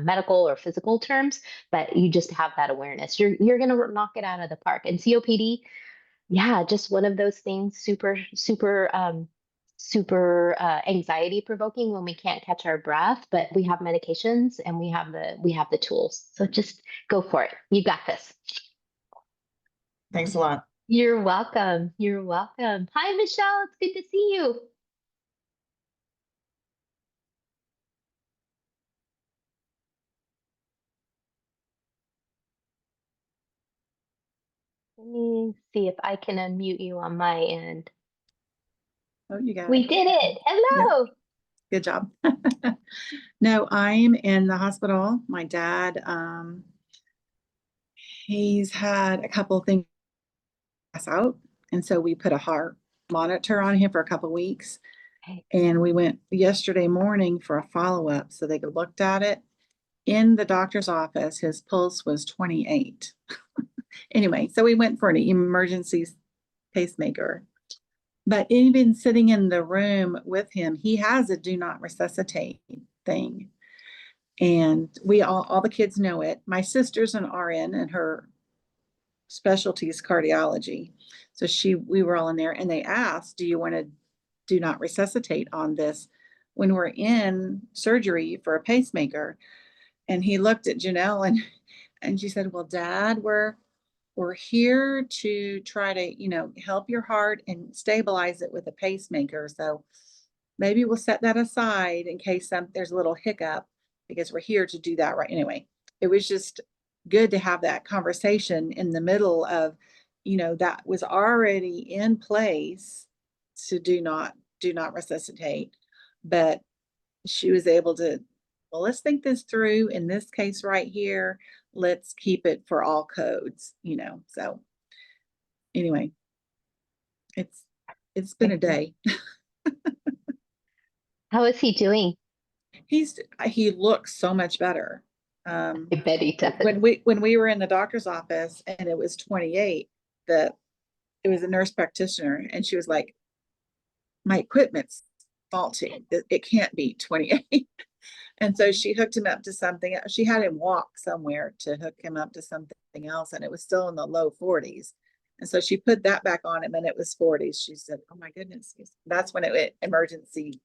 medical or physical terms, but you just have that awareness. You're going to knock it out of the park. And COPD, yeah, just one of those things, super anxiety provoking when we can't catch our breath, but we have medications and we have the tools. So just go for it. You got this. Thanks a lot. You're welcome. You're welcome. Hi, Michelle. It's good to see you. Let me see if I can unmute you on my end. Oh, you got We it. did it. Hello. Good job. No, I'm in the hospital. My dad, he's had a couple of things pass out. And so we put a heart monitor on him for a couple of weeks. Okay. And we went yesterday morning for a follow-up so they could look at it. In the doctor's office, his pulse was 28. Anyway, so we went for an emergency pacemaker. But even sitting in the room with him, he has a do not resuscitate thing. And we all the kids know it. My sister's an RN and her specialty is cardiology. So we were all in there and they asked, do you want to do not resuscitate on this when we're in surgery for a pacemaker? And he looked at Janelle and she said, well, Dad, we're here to try to, help your heart and stabilize it with a pacemaker. So maybe we'll set that aside in case there's a little hiccup because we're here to do that right. Anyway, it was just good to have that conversation in the middle of, that was already in place to do not resuscitate. But she was able to, well, let's think this through. In this case right here, let's keep it for all codes, So anyway, it's been a day. How is he doing? He looks so much better. I bet he does. When we were in the doctor's office and it was 28, it was a nurse practitioner and she was like, my equipment's faulty. It can't be 28. And so she hooked him up to something. She had him walk somewhere to hook him up to something else, and it was still in the low 40s. And so she put that back on him, and it was 40s. She said, "Oh my goodness!" That's when it went emergency.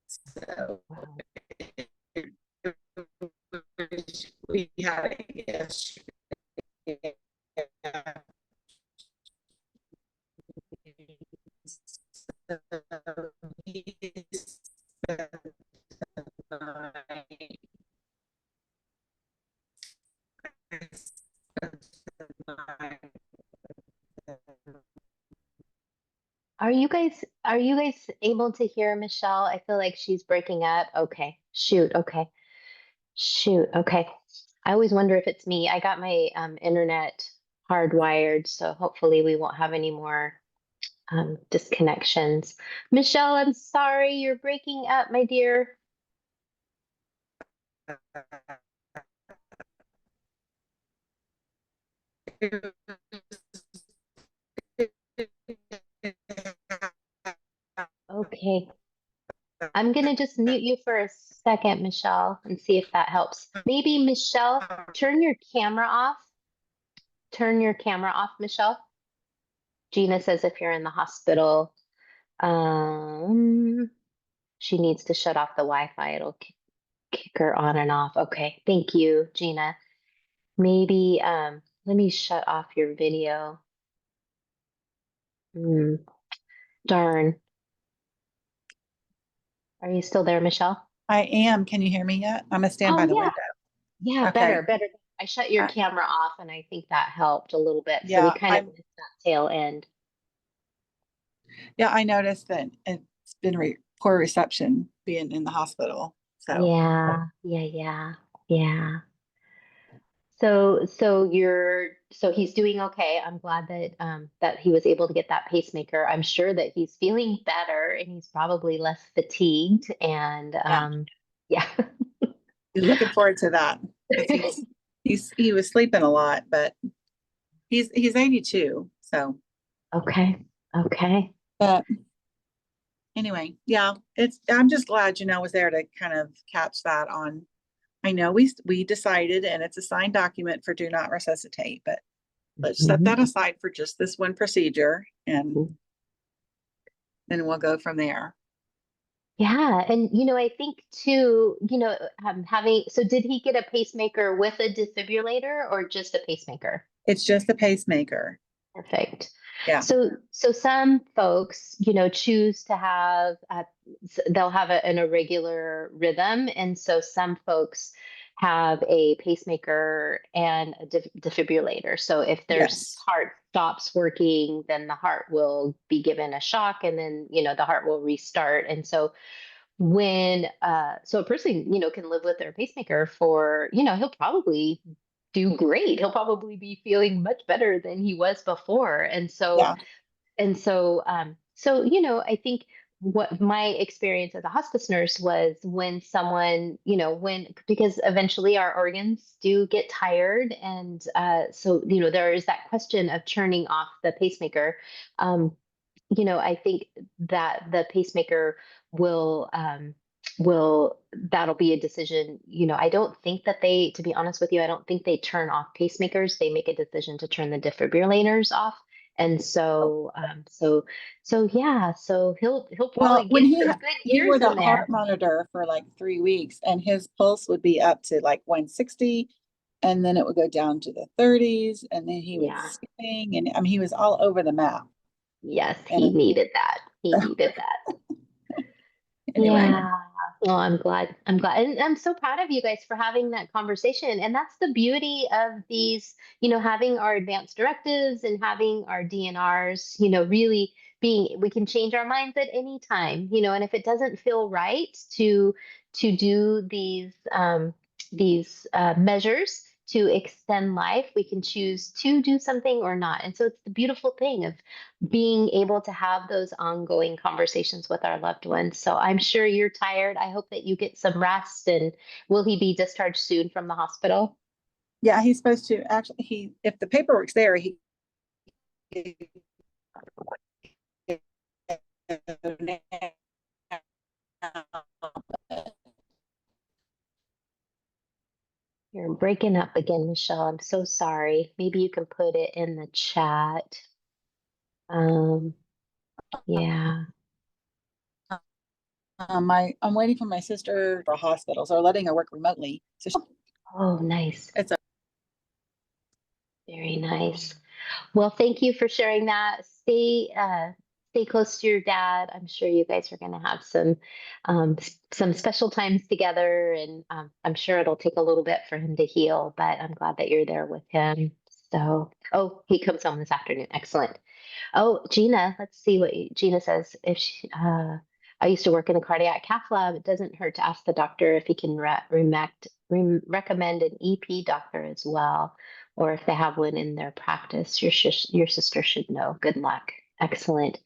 So we had it yesterday. So he's Are you guys able to hear Michelle? I feel like she's breaking up. Okay. Shoot. Okay. Shoot. Okay. I always wonder if it's me. I got my internet hardwired, so hopefully we won't have any more disconnections. Michelle, I'm sorry, you're breaking up, my dear. Okay. I'm gonna just mute you for a second, Michelle, and see if that helps. Maybe Michelle, turn your camera off. Turn your camera off, Michelle. Gina says if you're in the hospital, she needs to shut off the Wi-Fi. It'll kick her on and off. Okay, thank you, Gina. Maybe let me shut off your video. Darn. Are you still there, Michelle? I am. Can you hear me yet? I'm gonna stand by the window. Yeah, Okay. better. I shut your camera off and I think that helped a little bit. So Yeah, we kind of missed that tail end. Yeah, I noticed that it's been poor reception being in the hospital. So Yeah. So he's doing okay. I'm glad that that he was able to get that pacemaker. I'm sure that he's feeling better and he's probably less fatigued and yeah. You're looking forward to that. He was sleeping a lot, but he's 82. So Okay. but anyway, yeah, I'm just glad Janelle was there to kind of catch that on. I know we decided, and it's a signed document for do not resuscitate, but let's set that aside for just this one procedure and then we'll go from there. Yeah, and I think too, so did he get a pacemaker with a defibrillator or just a pacemaker? It's just a pacemaker. Perfect. Yeah. So some folks, choose to have, they'll have an irregular rhythm. And so some folks have a pacemaker and a defibrillator. So if their Yes. heart stops working, then the heart will be given a shock, and then the heart will restart. And so when so a person can live with their pacemaker for he'll probably do great. He'll probably be feeling much better than he was before. And so Yeah. I think what my experience as a hospice nurse was, when someone, because eventually our organs do get tired. And so, there is that question of turning off the pacemaker. I think that the pacemaker will, that'll be a decision. I don't think that to be honest with you, I don't think they turn off pacemakers. They make a decision to turn the defibrillators off. And so, yeah, so he'll Well, probably when get some good he wore years the in there. heart monitor for like 3 weeks, and his pulse would be up to like 160, and then it would go down to the 30s, and then he would Yeah. sing, and I mean, he was all over the map. Yes, he And needed that. He needed that. anyway, Yeah. Well, I'm glad. I'm glad. And I'm so proud of you guys for having that conversation. And that's the beauty of these, having our advanced directives and having our DNRs, really we can change our minds at any time, and if it doesn't feel right to do these measures to extend life, we can choose to do something or not. And so it's the beautiful thing of being able to have those ongoing conversations with our loved ones. So I'm sure you're tired. I hope that you get some rest. And will he be discharged soon from the hospital? yeah, he's supposed to actually, if the paperwork's there, he You're breaking up again, Michelle. I'm so sorry. Maybe you can put it in the chat. Yeah. I'm waiting for my sister for a hospital, so we're letting her work remotely. So Oh, nice. it's Very nice. Well, thank you for sharing that. Stay close to your dad. I'm sure you guys are going to have some special times together, and I'm sure it'll take a little bit for him to heal. But I'm glad that you're there with him. So, oh, he comes home this afternoon. Excellent. Oh, Gina, let's see what Gina says. I used to work in a cardiac cath lab. It doesn't hurt to ask the doctor if he can recommend an EP doctor as well, or if they have one in their practice. Your sister should know. Good luck. Excellent.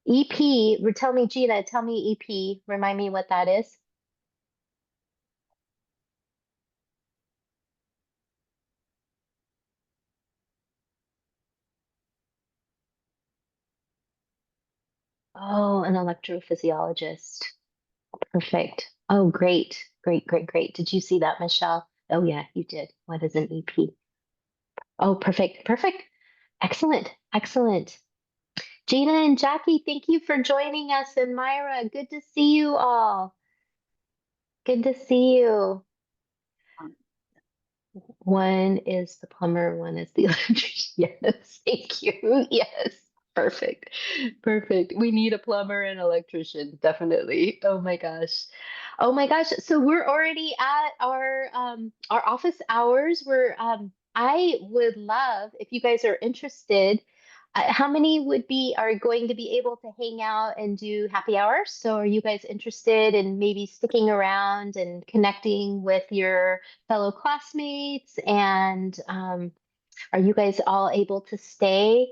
EP, tell me, Gina, tell me EP. Remind me what that is. Oh, an electrophysiologist. Perfect. Oh, great. Great, great, great. Did you see that, Michelle? Oh, yeah, you did. What is an EP? Oh, perfect. Perfect. Excellent. Excellent. Gina and Jackie, thank you for joining us. And Myra, good to see you all. Good to see you. One is the plumber, one is the electrician. Yes, thank you. Yes, perfect. Perfect. We need a plumber and electrician, definitely. Oh my gosh. Oh my gosh. So we're already at our office hours. I would love if you guys are interested. How many are going to be able to hang out and do happy hours? So are you guys interested in maybe sticking around and connecting with your fellow classmates? And are you guys all able to stay?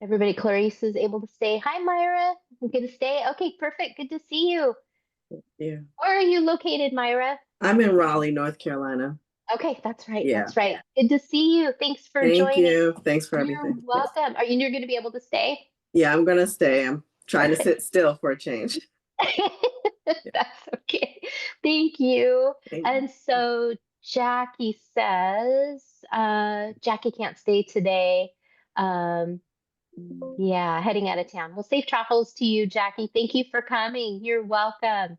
Everybody, Clarice is able to stay. Hi, Myra. I'm going to stay. Okay, perfect. Good to see you. Yeah. Where are you located, Myra? I'm in Raleigh, North Carolina. Okay, that's right. Yeah. That's right. Good to see you. Thanks for Thank joining. you. Thanks for You're everything. Yes. welcome. You're going to be able to stay? Yeah, I'm gonna stay. I'm trying to sit still for a change. That's okay. Thank you. Thank And so Jackie says, Jackie can't stay today. Yeah, heading out of town. Well, safe travels to you, Jackie. Thank you for coming. You're welcome.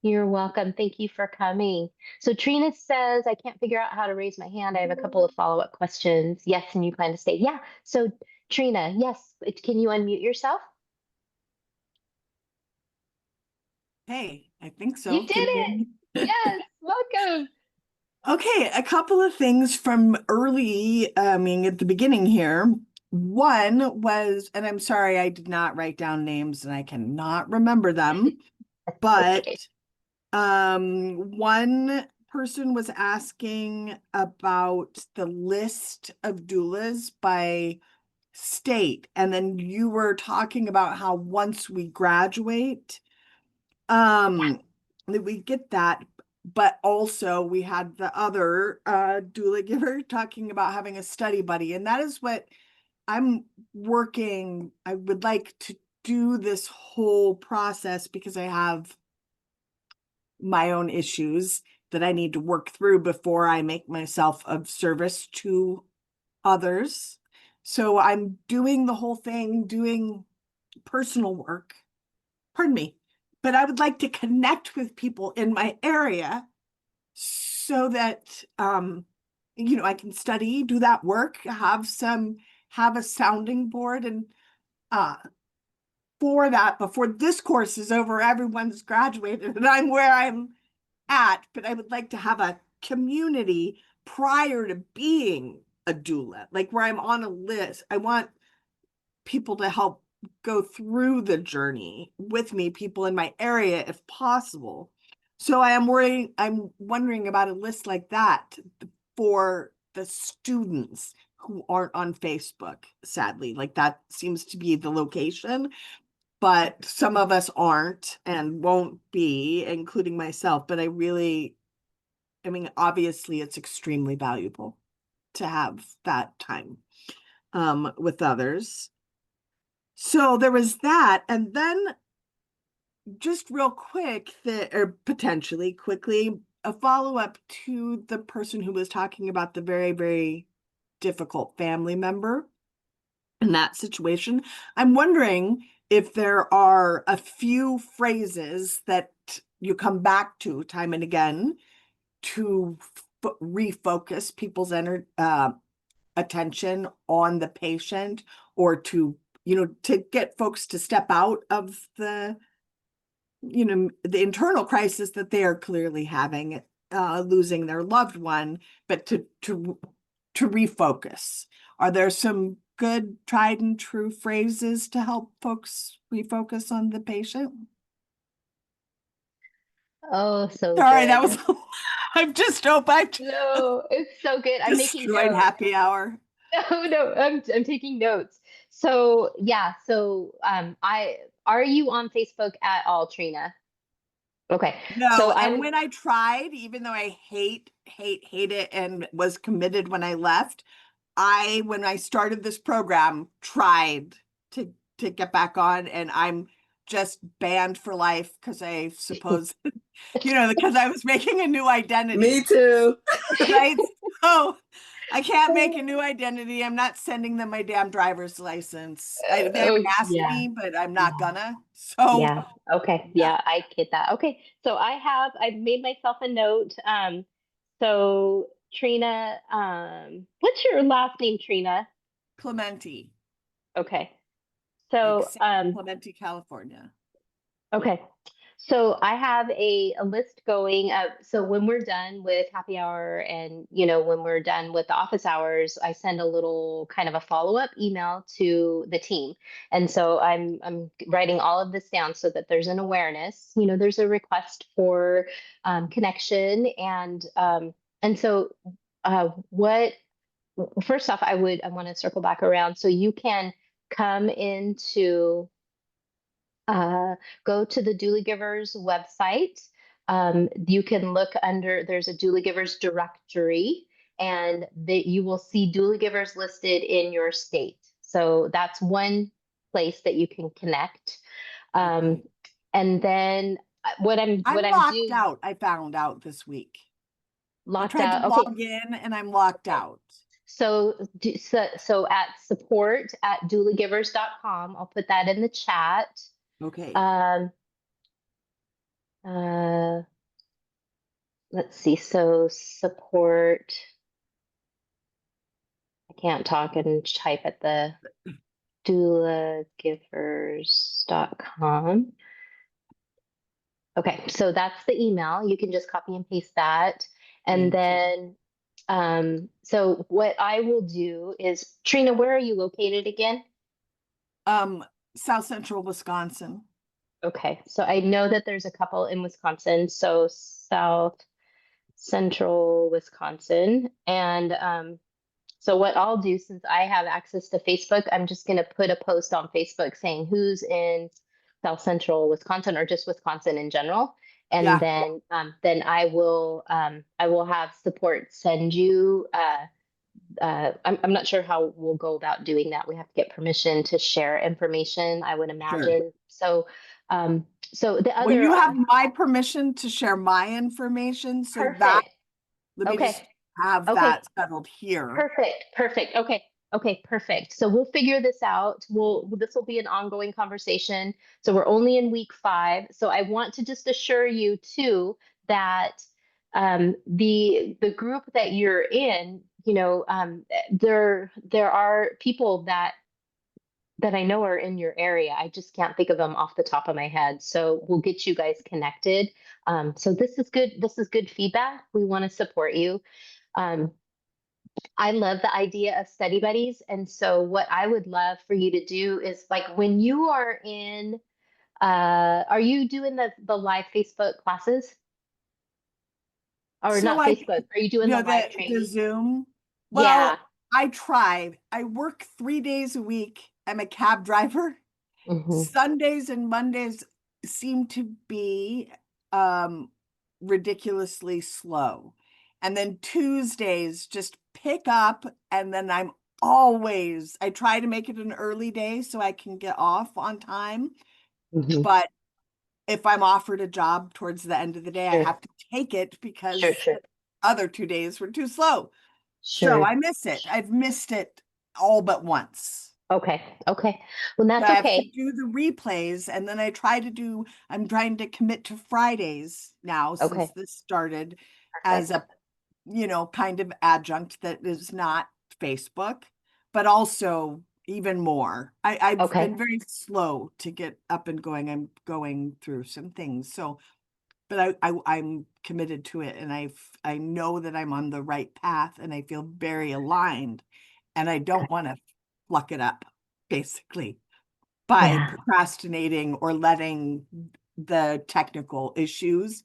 You're welcome. Thank you for coming. So Trina says, I can't figure out how to raise my hand. I have a couple of follow-up questions. Yes, and you plan to stay. Yeah. So Trina, yes. Can you unmute yourself? Hey, I think so. You did Can you hear it. me? Yes, welcome. Okay, a couple of things from early, at the beginning here. One was, and I'm sorry, I did not write down names and I cannot remember them, but Okay. one person was asking about the list of doulas by state, and then you were talking about how once we graduate, that we get that, but also we had the other doula giver talking about having a study buddy, and that is what I'm working. I would like to do this whole process because I have my own issues that I need to work through before I make myself of service to others. So I'm doing the whole thing, doing personal work. Pardon me. But I would like to connect with people in my area so that I can study, do that work, have a sounding board, and for that, before this course is over, everyone's graduated and I'm where I'm at, but I would like to have a community prior to being a doula, like where I'm on a list. I want people to help go through the journey with me, people in my area, if possible. So I'm wondering about a list like that for the students who aren't on Facebook, sadly. Like that seems to be the location, but some of us aren't and won't be, including myself. But obviously it's extremely valuable to have that time with others. So there was that. And then just real quick, or potentially quickly, a follow-up to the person who was talking about the very, very difficult family member in that situation. I'm wondering if there are a few phrases that you come back to time and again to refocus people's attention on the patient, or to get folks to step out of the internal crisis that they are clearly having, losing their loved one, but to refocus. Are there some good tried and true phrases to help folks refocus on the patient? Oh, so Sorry, that good. was I'm just hope I've No, it's so good. I'm making destroyed notes. happy hour. No, no, I'm taking notes. So yeah, I are you on Facebook at all, Trina? Okay. No, So and I'm when I tried, even though I hate it and was committed when I left, when I started this program, tried to get back on, and I'm just banned for life because I suppose, because I was making a new identity. Me too. Right? So I can't make a new identity. I'm not sending them my damn driver's license. They haven't oh asked yeah. me, but I'm not gonna. So Yeah. Okay. Yeah, I get that. Okay. So I've made myself a note. So Trina, what's your last name, Trina? Clementi, Okay. like So, San Clemente, California. okay. So I have a list going. So when we're done with happy hour and, when we're done with the office hours, I send a little kind of a follow-up email to the team. And so I'm writing all of this down so that there's an awareness. There's a request for connection, and so what first off, I want to circle back around so you can come into go to the Doula Givers website. You can look there's a Doula Givers directory, and that you will see Doula Givers listed in your state. So that's one place that you can connect. Okay. And then I'm what I'm locked doing out, I found out this week. I locked tried to out. Okay. log in and I'm locked out. So at support at doulagivers.com, I'll put that in the chat. Okay. Um, uh, let's see. So support. I can't talk and type at the doulagivers.com. Okay, so that's the email. You can just copy and paste that. And Thank you. then, so what I will do is, Trina, where are you located again? South Central Wisconsin. Okay, so I know that there's a couple in Wisconsin, so South Central Wisconsin. And so what I'll do, since I have access to Facebook, I'm just going to put a post on Facebook saying who's in South Central Wisconsin or just Wisconsin in general. And Yeah, then I will have support send you. I'm not sure how we'll go about doing that. We have to get permission to share information, I would sure. imagine. So, so the Well, other you have my permission to share my information, so that, perfect. let me just Okay. have Okay. that settled here. Perfect. Perfect. Okay. Okay. Perfect. So we'll figure this out. This will be an ongoing conversation. So we're only in week 5. So I want to just assure you too that the group that you're in, there are people that I know are in your area. I just can't think of them off the top of my head. So we'll get you guys connected. So this is good. This is good feedback. We want to support you. Um, I love the idea of study buddies. And so what I would love for you to do is like when you are in, are you doing the live Facebook classes? Or So not Facebook, are you doing the live the training? Zoom. Yeah. Well, I tried. I work 3 days a week. I'm a cab driver. Hmm. Sundays and Mondays seem to be ridiculously slow. And then Tuesdays just pick up, and then I try to make it an early day so I can get off on time. Hmm. But if I'm offered a job towards the end of the day, I Sure. have to take it Sure, because sure, other 2 days were too slow. So sure. I miss it. I've missed it all but once. Okay. Okay. Well, But that's I have to okay. do the replays, and then I'm trying to commit to Fridays now since Okay. this started as Perfect. a kind of adjunct that is not Facebook, but also even more. I've Okay. been very slow to get up and going. I'm going through some things. So, but I'm committed to it, and I know that I'm on the right path, and I feel very aligned, and I don't want to fuck it up, basically, by Yeah. procrastinating or letting the technical issues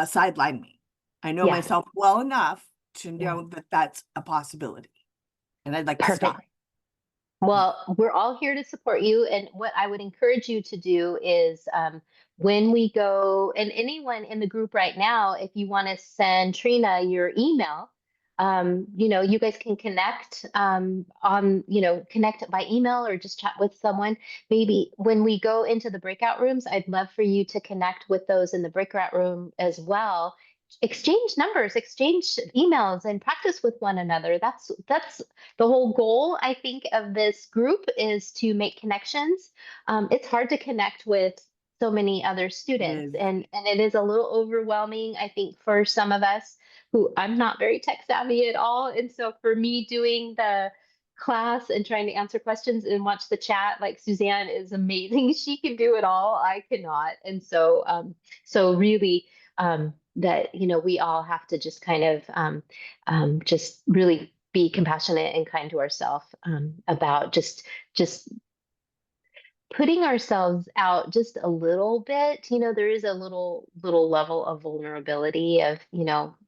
sideline me. I know Yeah. myself well enough to Yeah. know that that's a possibility, and I'd like to Perfect. stop. Well, we're all here to support you. And what I would encourage you to do is when we go, and anyone in the group right now, if you want to send Trina your email, you guys can connect connect by email or just chat with someone. Maybe when we go into the breakout rooms, I'd love for you to connect with those in the breakout room as well. Exchange numbers, exchange emails, and practice with one another. That's the whole goal, I think, of this group is to make connections. It's hard to connect with so many other students, Is and it is a little overwhelming, I think, for some of us who I'm not very tech savvy at all. And so for me doing the class and trying to answer questions and watch the chat, like Suzanne is amazing. She can do it all. I cannot. And so so really that we all have to just kind of just really be compassionate and kind to ourselves about just putting ourselves out just a little bit. There is a little level of vulnerability of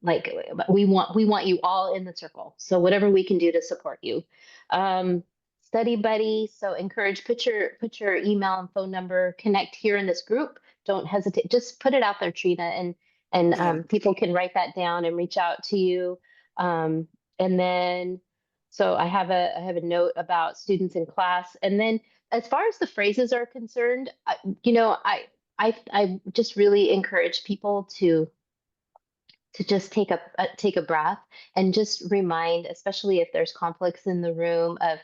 like we want you all in the circle, so whatever we can do to support you. um Study buddy, so encourage, put your email and phone number, connect here in this group. Don't hesitate, just put it out there, Trina, and yeah. people can write that down and reach out to you. And then so I have a note about students in class. And then as far as the phrases are concerned, I just really encourage people to just take a breath and just remind, especially if there's conflicts in the room, of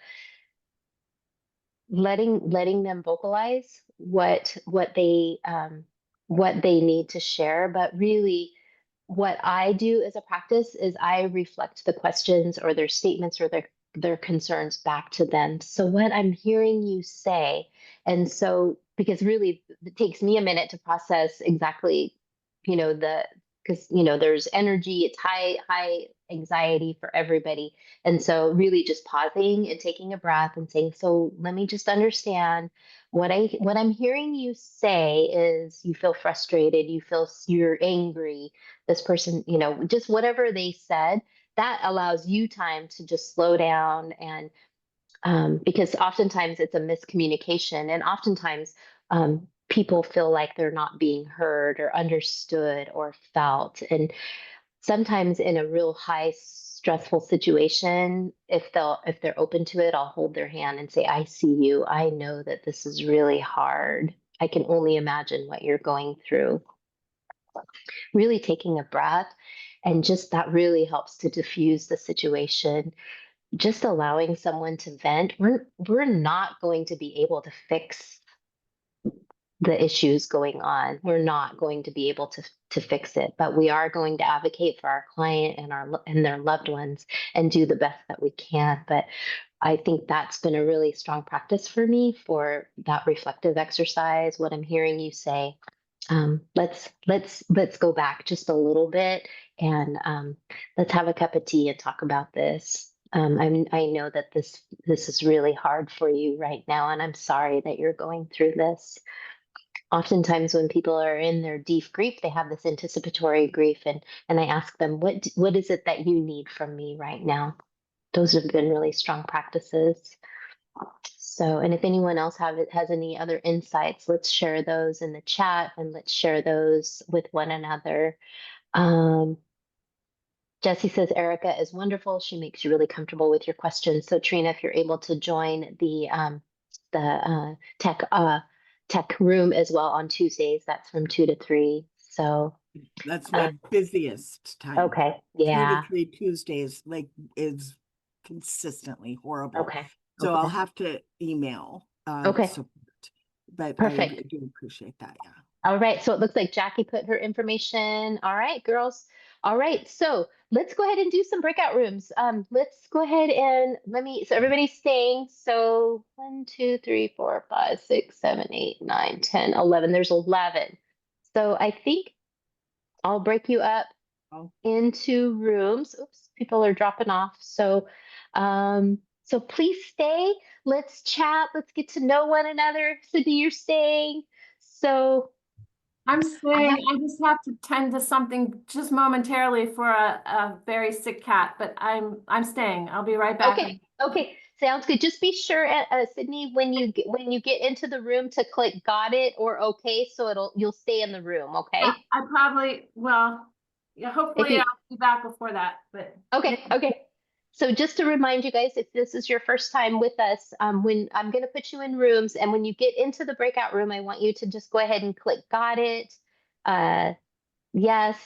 letting them vocalize what they need to share. But really, what I do as a practice is I reflect the questions or their statements or their concerns back to them. So what I'm hearing you say, and so because really it takes me a minute to process exactly, because there's energy, it's high anxiety for everybody. And so really just pausing and taking a breath and saying, so let me just understand what I'm hearing you say is you feel frustrated, you're angry, this person, just whatever they said, that allows you time to just slow down. And because oftentimes it's a miscommunication, and oftentimes people feel like they're not being heard or understood or felt. And sometimes in a real high stressful situation, if they're open to it, I'll hold their hand and say, I see you. I know that this is really hard. I can only imagine what you're going through. Really taking a breath, and just that really helps to diffuse the situation. Just allowing someone to vent, we're not going to be able to fix the issues going on. We're not going to be able to fix it, but we are going to advocate for our client and their loved ones and do the best that we can. But I think that's been a really strong practice for me for that reflective exercise. What I'm hearing you say, let's go back just a little bit, and let's have a cup of tea and talk about this. I know that this is really hard for you right now, and I'm sorry that you're going through this. Oftentimes, when people are in their deep grief, they have this anticipatory grief, and I ask them, what is it that you need from me right now? Those have been really strong practices. So, and if anyone else has any other insights, let's share those in the chat, and let's share those with one another. Jessie says Erica is wonderful. She makes you really comfortable with your questions. So Trina, if you're able to join the tech room as well on Tuesdays, that's from 2 to 3. So That's my busiest time. okay, 2 yeah, to 3 Tuesdays, like, is consistently horrible. okay, So I'll okay, have to email okay, support. But I perfect. do appreciate that, yeah. All right, so it looks like Jackie put her information. All right, girls. All right, so let's go ahead and do some breakout rooms. Let's go ahead and so everybody's staying. So 1, 2, 3, 4, 5, 6, 7, 8, 9, 10, 11. There's 11. So I think I'll break you up Oh. into rooms. Oops, people are dropping off. So please stay. Let's chat. Let's get to know one another. Sydney, you're staying. So I'm staying. I just have to tend to something just momentarily for a very sick cat, but I'm staying. I'll be right back. Okay, sounds good. Just be sure, Sydney, when you get into the room to click got it or okay, so you'll stay in the room. Okay. I probably, well, yeah, If hopefully you I'll be back before that, but. okay. So just to remind you guys, if this is your first time with us, when I'm going to put you in rooms, and when you get into the breakout room, I want you to just go ahead and click got it. Yes.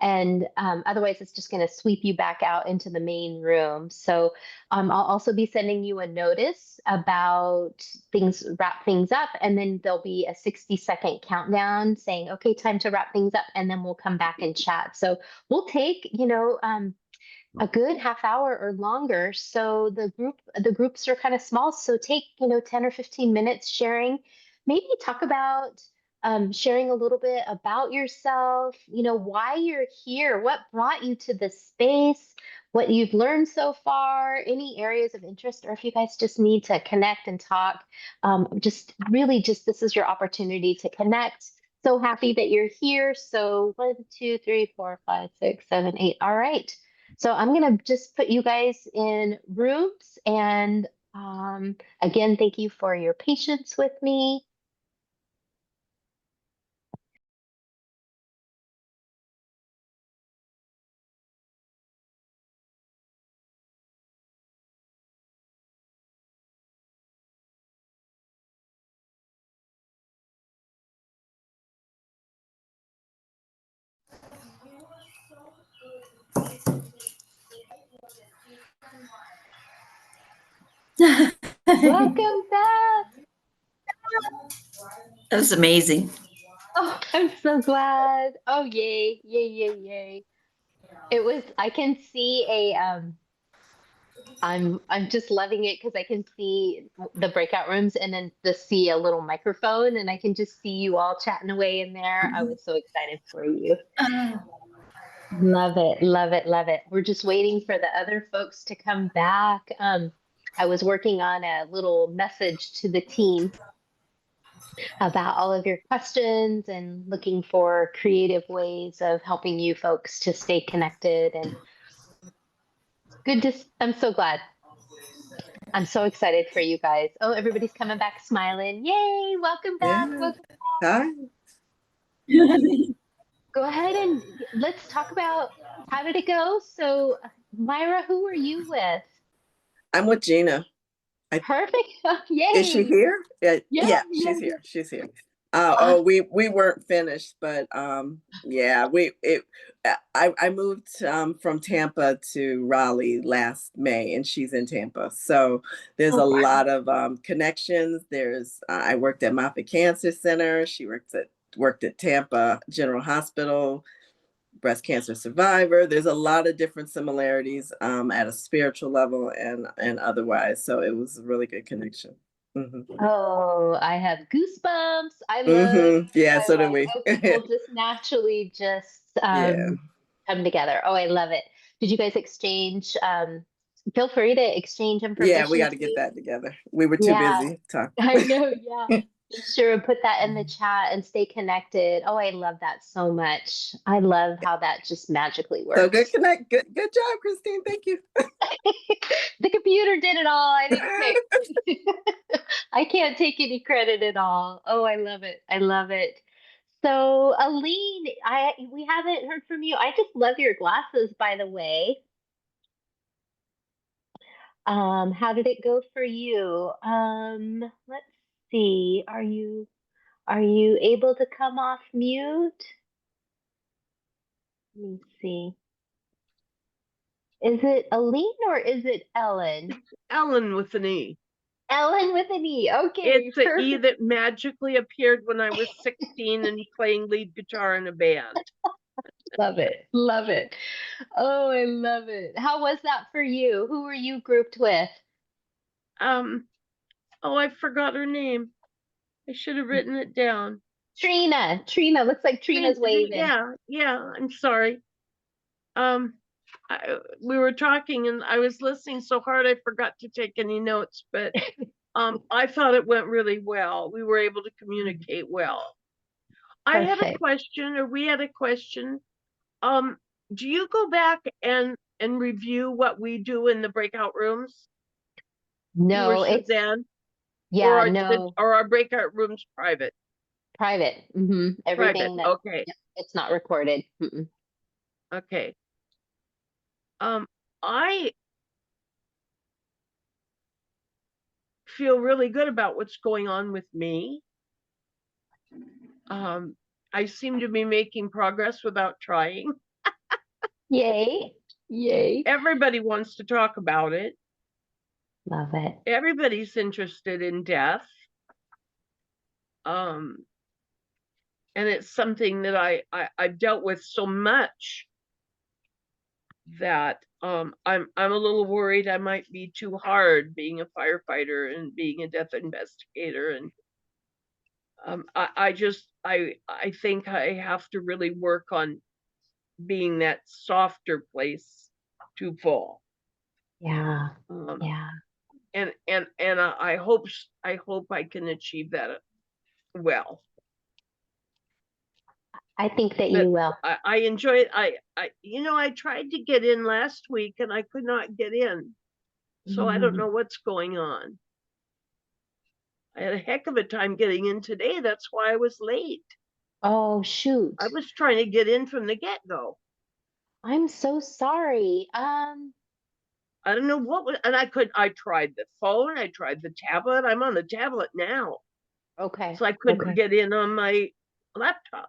And otherwise, it's just going to sweep you back out into the main room. So I'll also be sending you a notice about wrap things up. And then there'll be a 60-second countdown saying, okay, time to wrap things up. And then we'll come back and chat. So we'll take, a good half hour or longer. So the groups are kind of small. So take, 10 or 15 minutes sharing, maybe talk about sharing a little bit about yourself, why you're here, what brought you to this space, what you've learned so far, any areas of interest, or if you guys just need to connect and talk, this is your opportunity to connect. So happy that you're here. So 1, 2, 3, 4, 5, 6, 7, 8. All right. So I'm going to just put you guys in rooms. And again, thank you for your patience with me. Welcome back. That was amazing. Oh, I'm so glad. Oh, yay, yay, yay, yay. I can see I'm just loving it because I can see the breakout rooms and then just see a little microphone and I can just see you all chatting away in there. I was so excited for you. Love it, love it, love it. We're just waiting for the other folks to come back. I was working on a little message to the team about all of your questions and looking for creative ways of helping you folks to stay connected and good to, I'm so glad. I'm so excited for you guys. Oh, everybody's coming back smiling. Yay, welcome back. Yeah. Welcome. Hi. Go ahead and let's talk about how did it go? So, Myra, who are you with? I'm with Gina. Perfect. Is she Yay. here? Yeah, Yeah, yeah, yeah, she's yeah. here. She's here. Awesome. We weren't finished, but yeah, I moved from Tampa to Raleigh last May, and she's in Tampa. So there's Oh, a wow. lot of connections. There's I worked at Moffitt Cancer Center. She worked at Tampa General Hospital, breast cancer survivor. There's a lot of different similarities at a spiritual level and otherwise. So it was a really good connection. Oh, I have goosebumps. Yeah, I so do love we. how people just naturally just Yeah. come together. Oh, I love it. Did you guys exchange feel free to exchange Yeah, we information got to get too? that together. We were too Yeah, busy I talking. know. Yeah. Be sure to put that in the chat and stay connected. Oh, I love that so much. I love how that just magically So good works. connect. Good job, Christine. Thank you. The computer did it all. I didn't pick. I can't take any credit at all. Oh, I love it. I love it. So, Aline, we haven't heard from you. I just love your glasses, by the way. How did it go for you? Let's see. Are you able to come off mute? Let me see. Is it Aline or is it Ellen? Ellen with an E. Ellen with an E. Okay, It's the E perfect. that magically appeared when I was 16 and playing lead guitar in a band. Love it. Love it. Oh, I love it. How was that for you? Who were you grouped with? Oh, I forgot her name. I should have written it down. Trina. Trina. Looks like Trina's waving. Yeah, I'm sorry. We were talking and I was listening so hard I forgot to take any notes, but I thought it went really well. We were able to communicate well. I had a Perfect. question, or we had a question. Do you go back and review what we do in the breakout rooms? You or No, it's Suzanne? yeah, no, Or our breakout rooms private? private. Private. Everything that Okay. yep, it's not recorded. Okay. I feel really good about what's going on with me. I seem to be making progress without trying. Yay. Yay. Everybody wants to talk about it. Love it. Everybody's interested in death. And it's something that I've dealt with so much that I'm a little worried I might be too hard being a firefighter and being a death investigator. And I think I have to really work on being that softer place to fall. Yeah. Yeah. And I hope I can achieve that well. I think that But you will. I enjoy it. I tried to get in last week and I could not get in. So I don't know what's going on. I had a heck of a time getting in today. That's why I was late. Oh, shoot. I was trying to get in from the get-go. I'm so sorry. I don't know what was, and I tried the phone, I tried the tablet. I'm on the tablet now. Okay. So I couldn't Okay. get in on my laptop.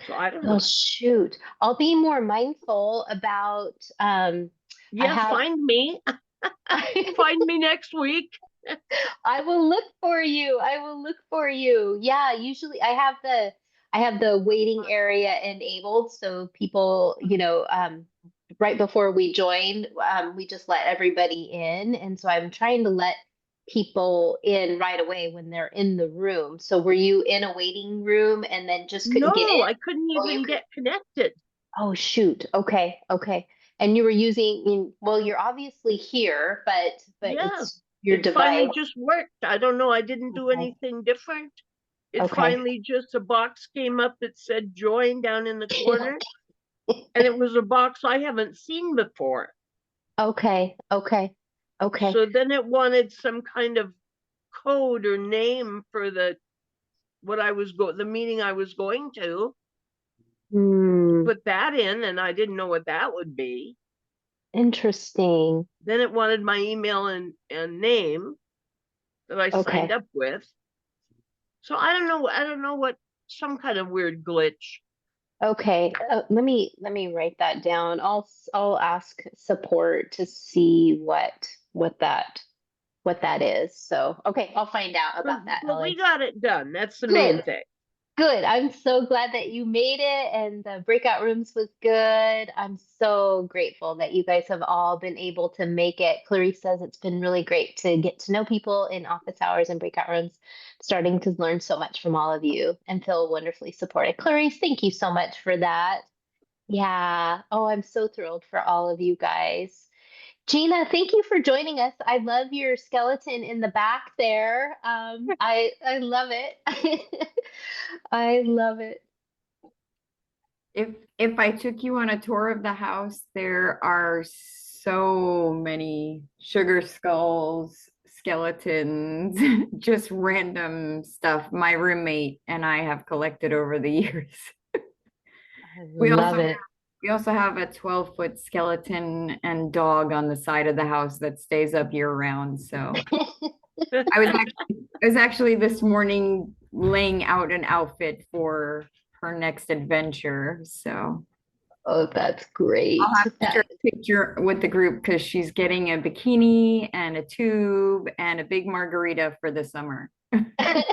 So I don't Well, know. shoot. I'll be more mindful about Yeah, find me. Find me next week. I will look for you. I will look for you. Yeah, usually I have the waiting area enabled so people, right before we joined, we just let everybody in. And so I'm trying to let people in right away when they're in the room. So were you in a waiting room and then just couldn't get No, in? I couldn't Oh, you even could. get connected. Oh, shoot. Okay. Okay. And you were using, well, you're obviously here, but Yeah, it's your it finally device. just worked. I don't know. I didn't do Okay. anything different. It Okay. finally just a box came up that said join down in the corner. And it was a box I haven't seen before. Okay. Okay. Okay. So then it wanted some kind of code or name for the meeting I was going to. Hmm. Put that in, and I didn't know what that would be. Interesting. Then it wanted my email and name that I signed Okay. up with. So I don't know. I don't know what, some kind of weird glitch. Okay. Let me write that down. I'll ask support to see what that is. So, okay, I'll find out about that, But we Ellie. got it done. That's the main Good. thing. Good. I'm so glad that you made it and the breakout rooms was good. I'm so grateful that you guys have all been able to make it. Clarice says it's been really great to get to know people in office hours and breakout rooms, starting to learn so much from all of you and feel wonderfully supported. Clarice, thank you so much for that. Yeah. Oh, I'm so thrilled for all of you guys. Gina, thank you for joining us. I love your skeleton in the back there. I love it. I love it. If I took you on a tour of the house, there are so many sugar skulls, skeletons, just random stuff my roommate and I have collected over the years. I We love also it. we also have a 12-foot skeleton and dog on the side of the house that stays up year round. So I was actually this morning laying out an outfit for her next adventure. So Oh, that's I'll great. have to share a picture with the group because she's getting a bikini and a tube and a big margarita for the summer. I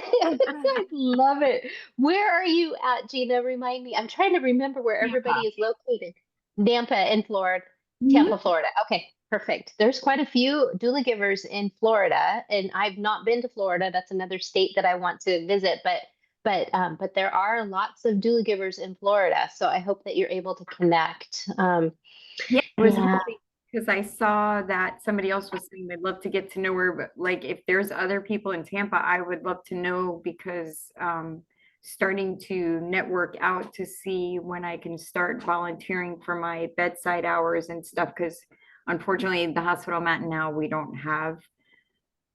love it. Where are you at, Gina? Remind me. I'm trying to remember where everybody Tampa. is located. Nampa in Florida, Mhm. Tampa, Florida. Okay, perfect. There's quite a few doula givers in Florida, and I've not been to Florida. That's another state that I want to visit, but there are lots of doula givers in Florida. So I hope that you're able to connect. Yeah, I was Yeah. hoping because I saw that somebody else was saying they'd love to get to know her, but like if there's other people in Tampa, I would love to know because starting to network out to see when I can start volunteering for my bedside hours and stuff. Because unfortunately, the hospital I'm at now, we don't have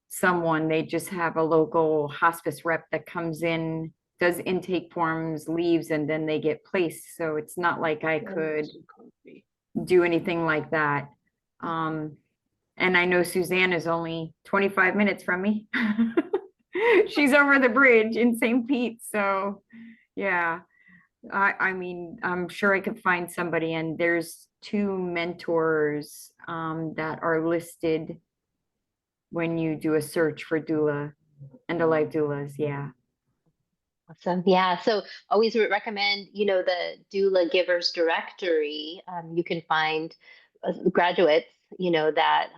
someone, they just have a local hospice rep that comes in, does intake forms, leaves, and then they get placed. So it's not like I could do anything like that. And I know Suzanne is only 25 minutes from me. She's over the bridge in St. Pete. So yeah, I mean, I'm sure I could find somebody, and there's two mentors that are listed when you do a search for doula and the life doulas. Yeah. Awesome. Yeah. So always would recommend, the doula givers directory. You can find graduates, that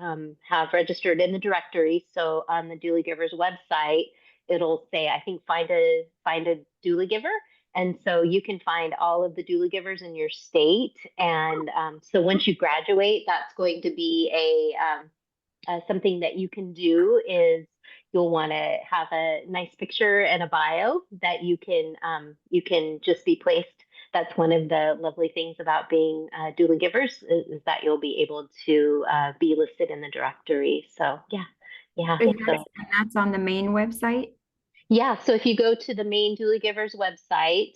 have registered in the directory. So on the doula givers website, it'll say, I think, find a doula giver. And so you can find all of the doula givers in your state. And so once you graduate, that's going to be something that you can do is you'll want to have a nice picture and a bio that you can just be placed. That's one of the lovely things about being doula givers is that you'll be able to be listed in the directory. So yeah. And So that's on the main website. yeah. So if you go to the main doula givers website,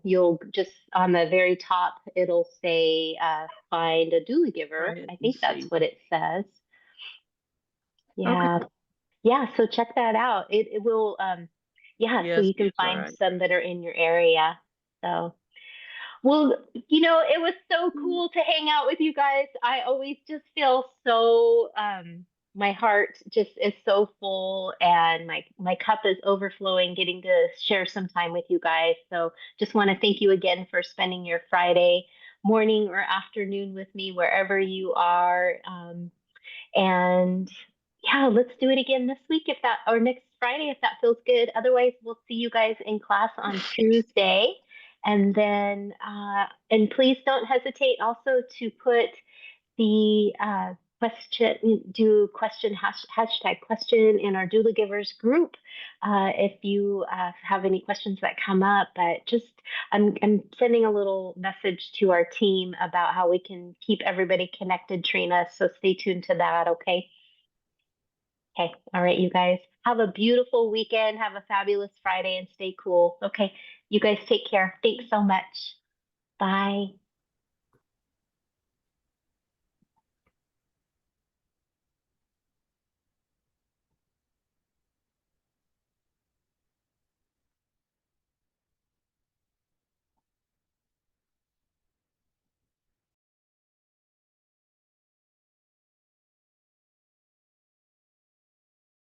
you'll just on the very top, it'll say find a doula giver. Try it I and think that's see. what it says. Okay. Yeah. Yeah, so check that out. It will yeah, so Yes, you can all find right. some that are in your area. So, well, it was so cool to hang out with you guys. I always just feel so my heart just is so full and my cup is overflowing getting to share some time with you guys. So, just want to thank you again for spending your Friday morning or afternoon with me wherever you are. And yeah, let's do it again this week if that, or next Friday if that feels good. Otherwise, we'll see you guys in class on Tuesday. And then, and please don't hesitate also to put the hashtag question in our doula givers group if you have any questions that come up. But just I'm sending a little message to our team about how we can keep everybody connected, Trina. So stay tuned to that. Okay. Okay. All right, you guys have a beautiful weekend. Have a fabulous Friday and stay cool. Okay. You guys take care. Thanks so much. Bye.